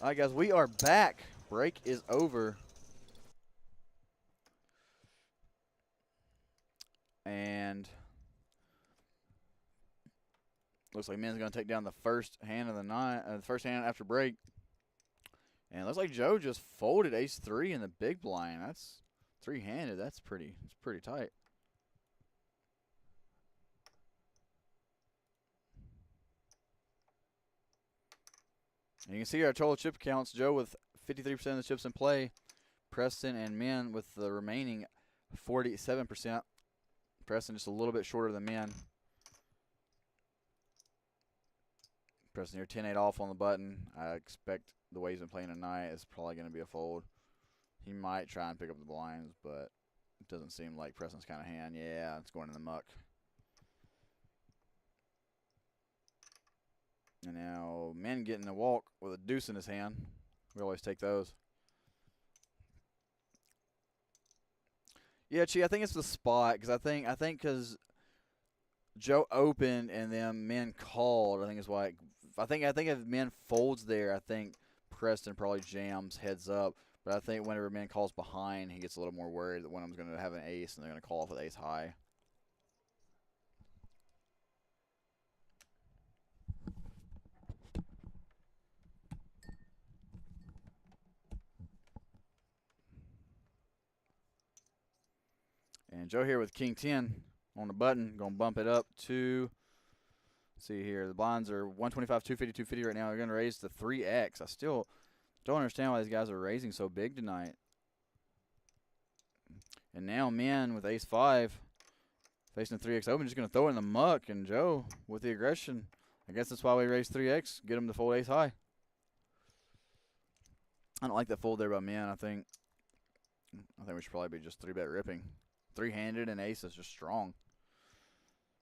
All right, guys, we are back. Break is over. And looks like Men's going to take down the first hand of the night, the first hand after break. And it looks like Joe just folded ace-3 in the big blind. That's three-handed. It's pretty tight. And you can see our total chip counts. Joe with 53% of the chips in play. Preston and Men with the remaining 47%. Preston just a little bit shorter than Men. Preston here 10-8 off on the button. I expect the way he's been playing tonight is probably going to be a fold. He might try and pick up the blinds, but it doesn't seem like Preston's kind of hand. Yeah, it's going in the muck. And now Men getting a walk with a deuce in his hand. We always take those. Yeah, Chi, I think it's the spot because I think because Joe opened and then Men called. I think is why. I think if Men folds there, I think Preston probably jams heads up. But I think whenever Men calls behind, he gets a little more worried that one of them's going to have an ace and they're going to call off with ace high. And Joe here with king 10 on the button, going to bump it up to, let's see here, the blinds are 125, 250, 250 right now. They're going to raise to 3x. I still don't understand why these guys are raising so big tonight. And now Men with ace-5 facing the 3x open, just going to throw it in the muck. And Joe with the aggression. I guess that's why we raised 3x, get him to fold ace-high. I don't like that fold there by Men. I think we should probably be just 3-bet ripping. Three-handed and ace is just strong.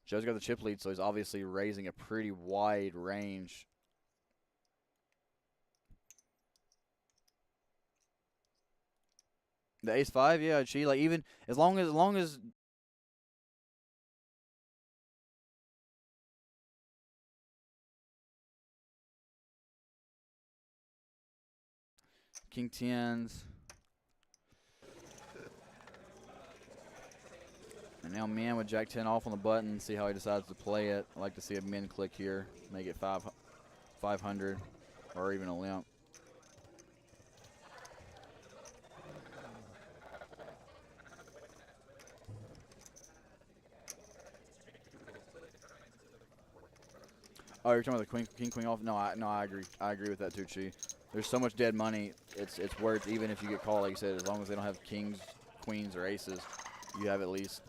Joe's got the chip lead, so he's obviously raising a pretty wide range. The ace-5, yeah, she like even as long as king 10s. And now Men with jack 10 off on the button. See how he decides to play it. I like to see a Men click here. Make it 500 or even a limp. Oh, you're talking about the king queen off? No, I agree. I agree with that too, Chi. There's so much dead money. It's worth, even if you get called, like you said, as long as they don't have kings, queens, or aces, you have at least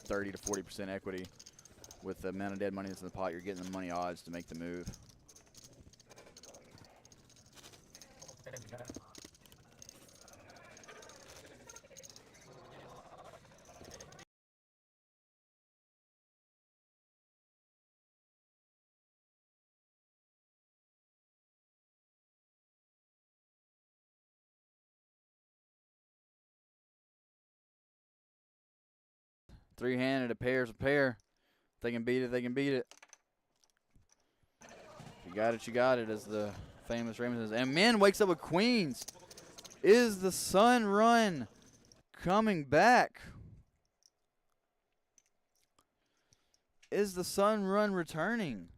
30 to 40% equity. With the amount of dead money that's in the pot, you're getting the money odds to make the move. Three-handed, a pair's a pair. If they can beat it, they can beat it. If you got it, you got it, as the famous Raymond says. And Men wakes up with queens. Is the Sun Run coming back? Is the Sun Run returning?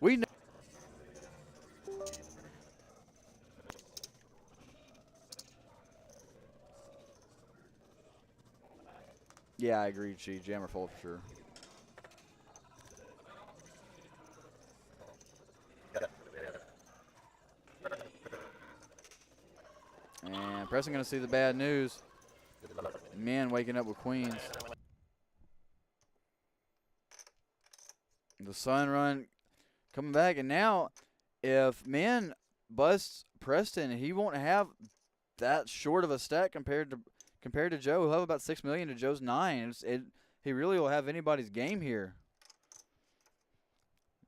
We know. Yeah, I agree, Chi. Jammer fold for sure. And Preston going to see the bad news. Men waking up with queens. The Sun Run coming back. And now, if Men busts Preston, he won't have that short of a stack compared to Joe. He'll have about $6 million to Joe's 9. He really will have anybody's game here.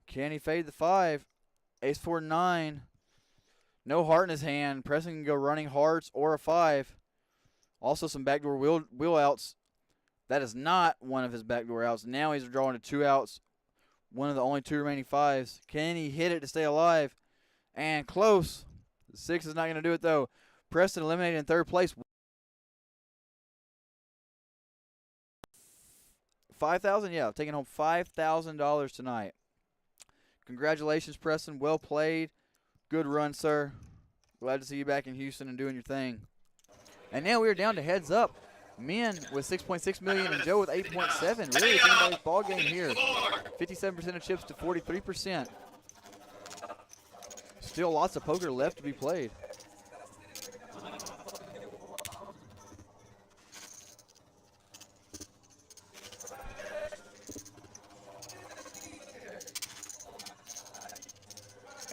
Can he fade the 5? Ace-4, 9. No heart in his hand. Preston can go running hearts or a 5. Also some backdoor wheel outs. That is not one of his backdoor outs. Now he's drawing to 2 outs. One of the only 2 remaining 5s. Can he hit it to stay alive? And close. The 6 is not going to do it, though. Preston eliminated in third place. 5,000, yeah, taking home $5,000 tonight. Congratulations, Preston. Well played. Good run, sir. Glad to see you back in Houston and doing your thing. And now we are down to heads up. Men with 6.6 million and Joe with 8.7. Really, it's anybody's ball game here. 57% of chips to 43%. Still lots of poker left to be played.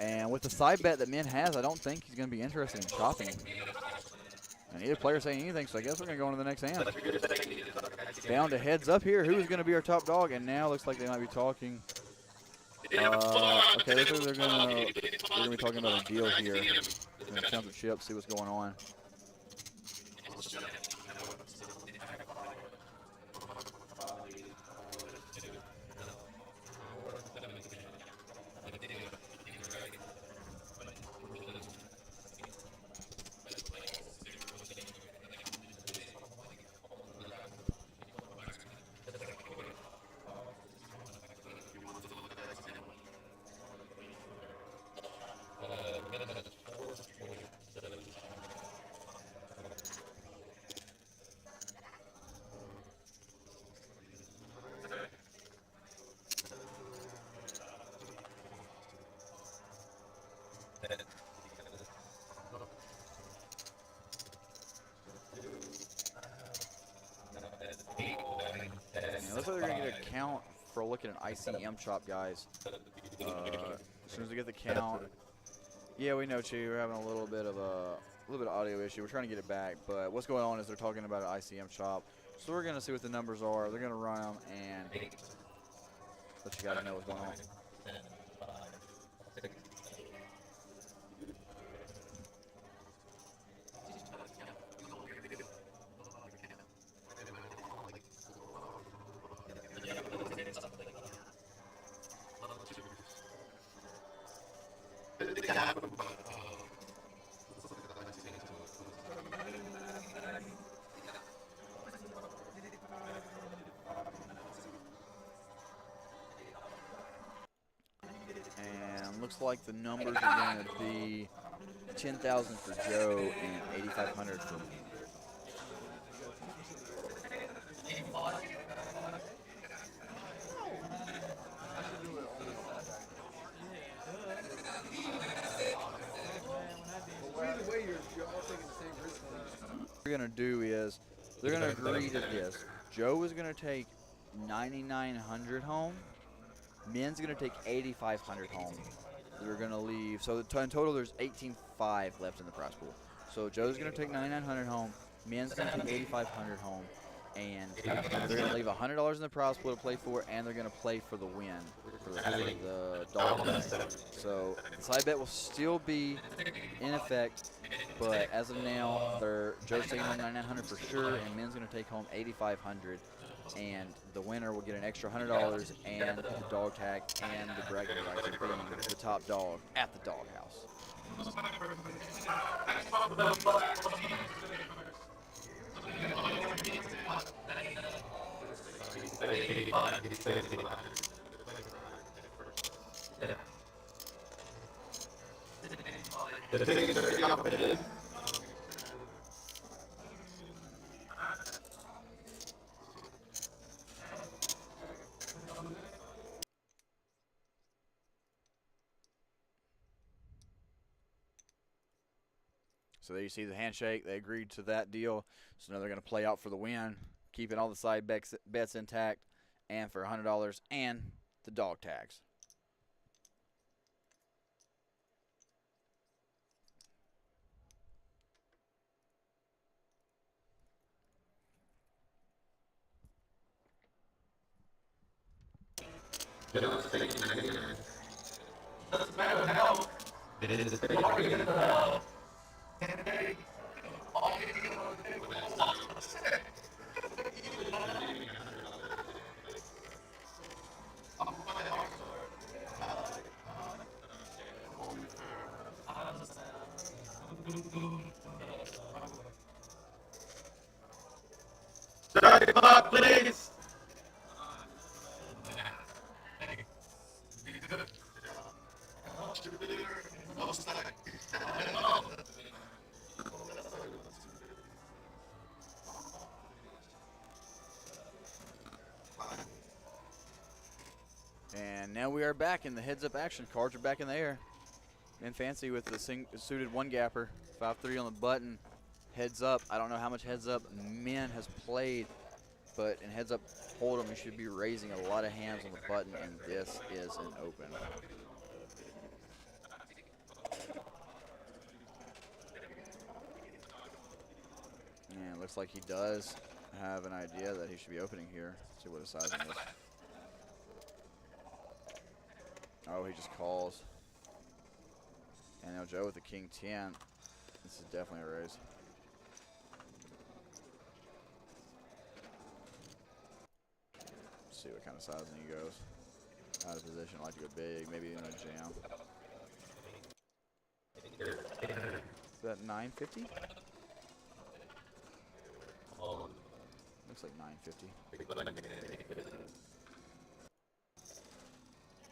And with the side bet that Men has, I don't think he's going to be interested in chopping. And neither player saying anything, so I guess we're going to go on to the next hand. Down to heads up here. Who is going to be our top dog? And now looks like they might be talking. Okay, looks like they're going to be talking about a deal here. Going to count the chips, see what's going on. Looks like they're going to get a count for looking at ICM chop, guys. As soon as we get the count. Yeah, we know, Chi. We're having a little bit of audio issue. We're trying to get it back, but what's going on is they're talking about an ICM chop. So we're going to see what the numbers are. They're going to run them and let you guys know what's going on. Looks like the numbers are going to be 10,000 for Joe and 8,500 for me. What they're going to do is they're going to agree to this. Joe is going to take 9,900 home. Men's going to take 8,500 home. They're going to leave. So in total, there's 18,500 left in the prize pool. So Joe's going to take 9,900 home. Men's going to take 8,500 home. And they're going to leave $100 in the prize pool to play for, and they're going to play for the win, for the dog play. So the side bet will still be in effect, but as of now, Joe's taking home 9,900 for sure, and Men's going to take home 8,500. And the winner will get an extra $100 and the dog tag and the bragging rights of being the top dog at the doghouse. So there you see the handshake. They agreed to that deal. So now they're going to play out for the win, keeping all the side bets intact, and for $100 and the dog tags. Jackpot, please. And now we are back in the heads-up action. Cards are back in the air. And Fancy with the suited one-gapper. 5-3 on the button. Heads up. I don't know how much heads up Min has played, but in heads up hold'em, you should be raising a lot of hands on the button, and this is an open. And it looks like he does have an idea that he should be opening here. Let's see what his sizing is. Oh, he just calls. And now Joe with the king 10. This is definitely a raise. Let's see what kind of sizing he goes. Out of position, I like to go big, maybe in a jam. Is that 950? Looks like 950.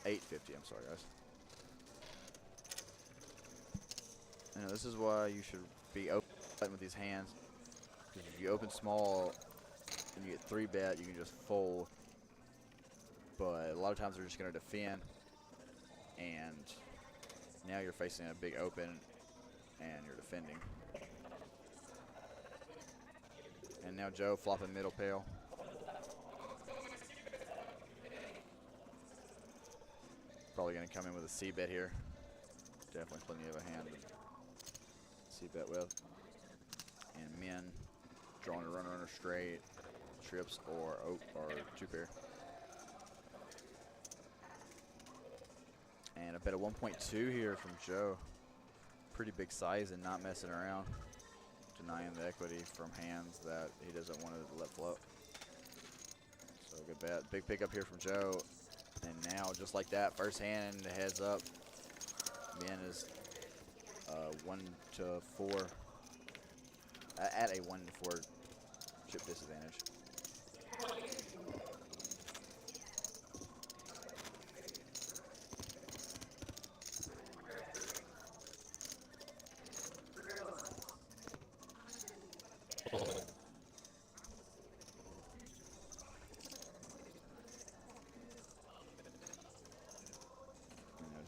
850, I'm sorry, guys. And this is why you should be open with these hands. Because if you open small and you get 3-bet, you can just fold. But a lot of times they're just going to defend. And now you're facing a big open and you're defending. And now Joe flopping middle pail. Probably going to come in with a C-bet here. Definitely plenty of a hand to C-bet with. And Min drawing a runner straight, trips or 2-pair. And a bet of 1.2 here from Joe. Pretty big size and not messing around. Denying the equity from hands that he doesn't want to let float. So good bet. Big pickup here from Joe. And now, just like that, first hand heads up. Min is 1 to 4. At a 1 to 4 chip disadvantage.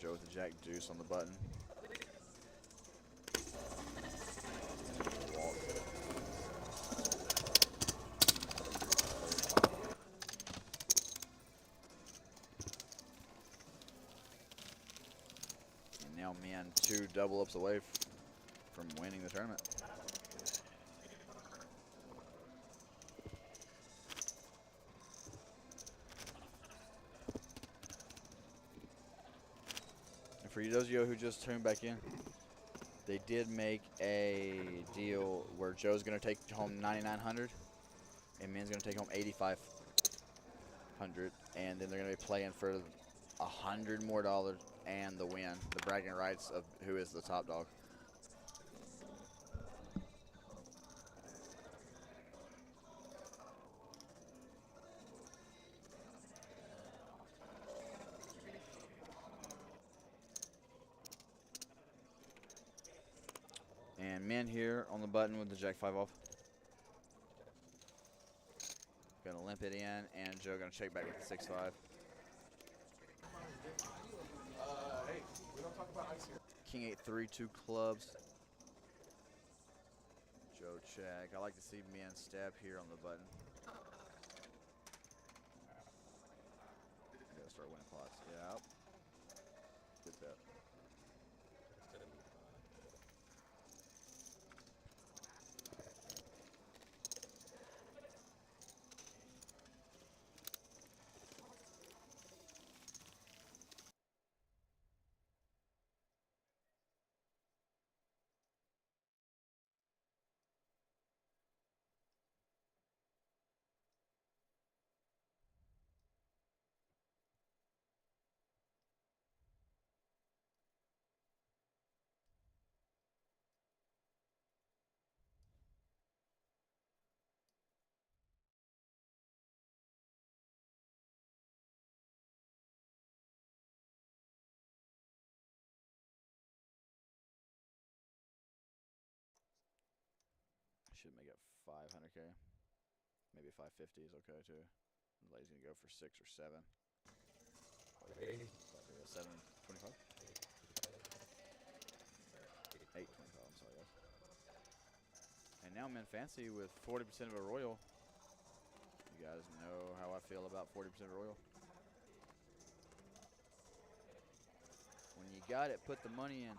Joe with the jack deuce on the button. And now Min 2 double ups away from winning the tournament. For those of you who just tuned back in, they did make a deal where Joe's going to take home $9,900 and Min's going to take home $8,500, and then they're going to be playing for $100 more and the win, the bragging rights of who is the top dog. And Min here on the button with the jack 5 off. Gonna limp it in, and Joe gonna check back with the 6-5. Hey, we don't talk about ice here. King 8-3, 2 clubs. Joe check. I like to see Min stab here on the button. Gotta start winning pots. Yeah. Good bet. should make it 500K. Maybe 550 is okay too. He's gonna go for 6 or 7. 725. 825. I'm sorry, guys. And now I'm in fancy with 40% of a royal. You guys know how I feel about 40% of a royal. When you got it, put the money in.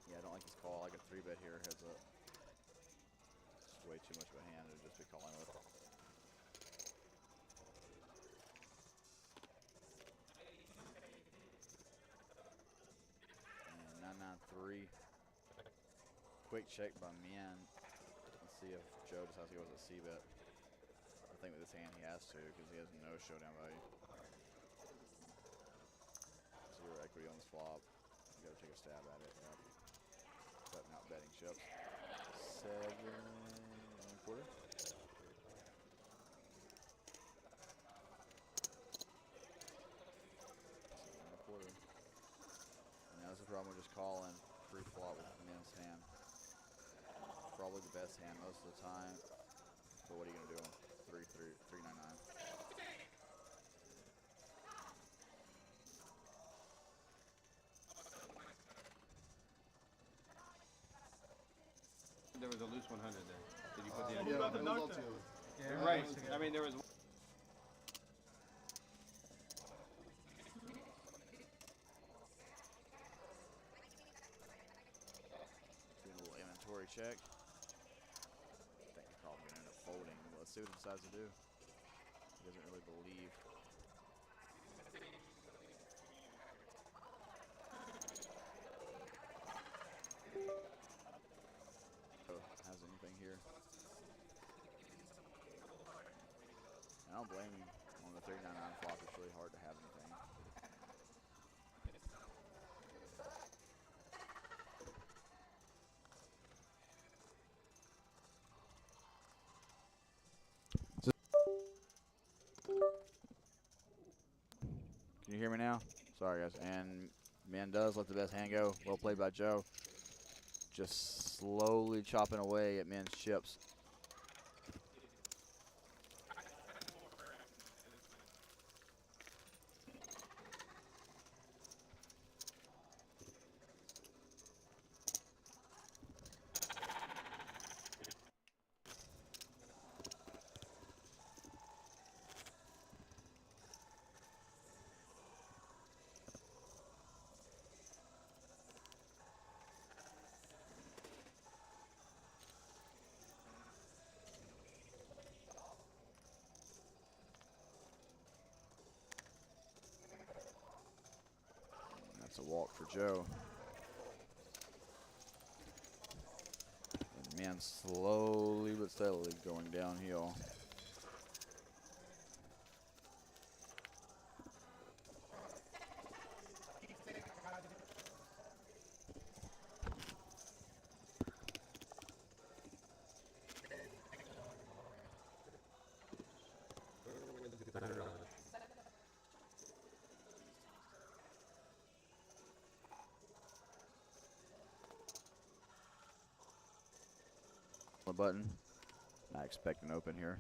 Yeah, I don't like this call. I got 3-bet here, heads up. It's way too much of a hand to just be calling with. And 993. Quick check by Min. Let's see if Joe decides to go with a C-bet. I think with this hand he has to because he has no showdown value. 0 equity on this flop. You gotta take a stab at it. Yep. Cutting out betting chips. 7 1/4. 7 1/4. And that's the problem with just calling free flop with Min's hand. Probably the best hand most of the time. But what are you gonna do? 399. There was a loose 100 there. Did you put the Yeah, idea? it was all two. Yeah, Right. I mean, there was. Doing a little inventory check. I think he's probably gonna end up folding. Let's see what he decides to do. He doesn't really believe. Has anything here. And I don't blame him. On the 399 flop, it's really hard to have anything. Can you hear me now? Sorry, guys. And Min does let the best hand go. Well played by Joe. Just slowly chopping away at Min's chips. That's a walk for Joe. And Min slowly but steadily going downhill. The button. I expect an open here.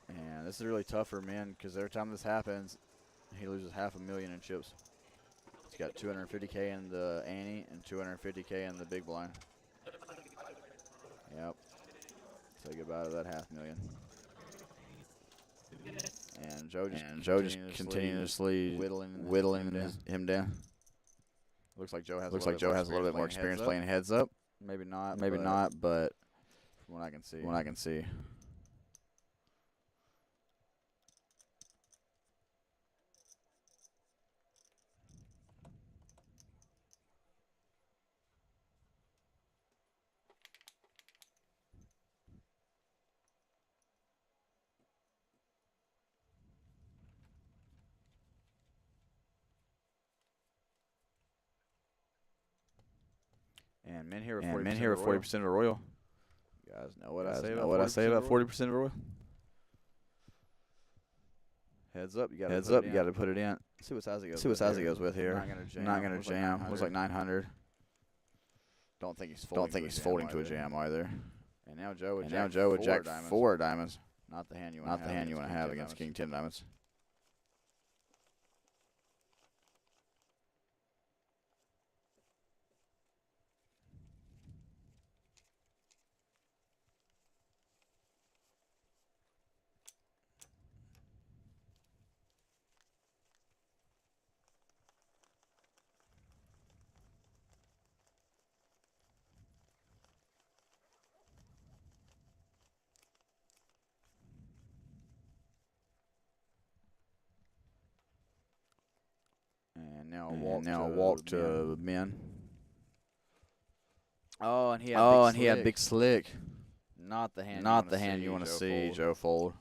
And this is really tough for Min because every time this happens, he loses $500,000 in chips. He's got 250K in the ante and 250K in the big blind. Yep. Say goodbye to that $500,000. And Joe just continuously whittling him down. Looks like Joe has a little bit more experience playing heads up. Maybe not, but from what I can see. men here with 40% of a royal. You guys know what I say about 40% of a royal. Heads up, you got to put it in. See what size it goes with here. I'm not gonna jam. Looks like 900. Don't think he's folding to a jam either. And now Joe would jack 4 diamonds. Not the hand you want to have against King 10 diamonds. And now walk to men. Oh, and he had big slick. Not the hand you want to see, Joe fold.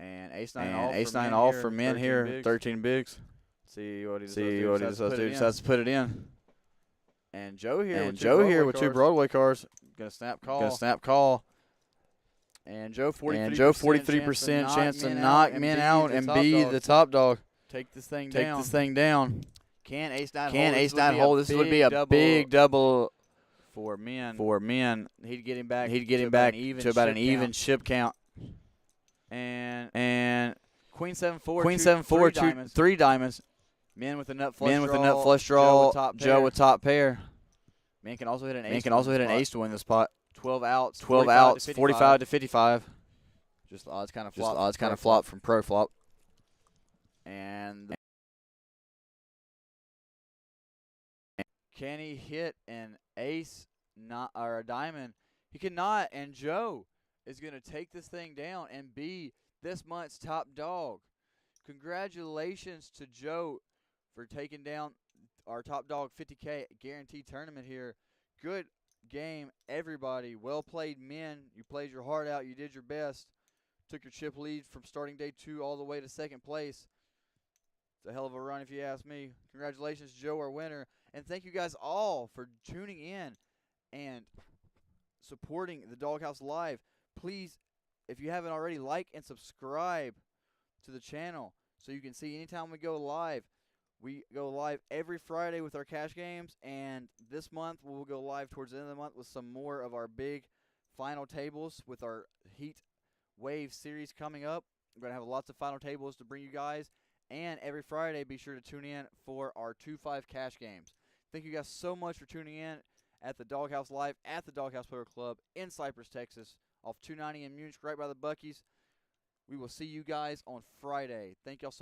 And ace-9 all for men here, 13 bigs. See what he decides to put it in. And Joe here with 2 Broadway cards. Gonna snap call. And Joe 43% chance to knock men out and be the top dog. Take this thing down. Can ace-9 hold? This would be a big double for men. He'd get him back to about an even chip count. And Queen 7-4, 3 diamonds. Men with a nut flush draw. Joe with top pair. Man can also hit an ace to win the spot. 12 outs, 45 to 55. Just the odds kind of flop from pro flop. And can he hit an ace or a diamond? He cannot, and Joe is going to take this thing down and be this month's top dog. Congratulations to Joe for taking down our top dog 50K guaranteed tournament here. Good game, everybody. Well played, men. You played your heart out. You did your best. Took your chip lead from starting day 2 all the way to 2nd place. It's a hell of a run if you ask me. Congratulations, Joe, our winner. And thank you guys all for tuning in and supporting the Doghouse Live. Please, if you haven't already, like and subscribe to the channel so you can see anytime we go live. We go live every Friday with our cash games, and this month we'll go live towards the end of the month with some more of our big final tables with our Heat Wave series coming up. We're going to have lots of final tables to bring you guys, and every Friday be sure to tune in for our 2-5 cash games. Thank you guys so much for tuning in at the Doghouse Live at the Doghouse Poker Club in Cypress, Texas, off 290 in Munich, right by the Buc-ee's. We will see you guys on Friday. Thank y'all so much.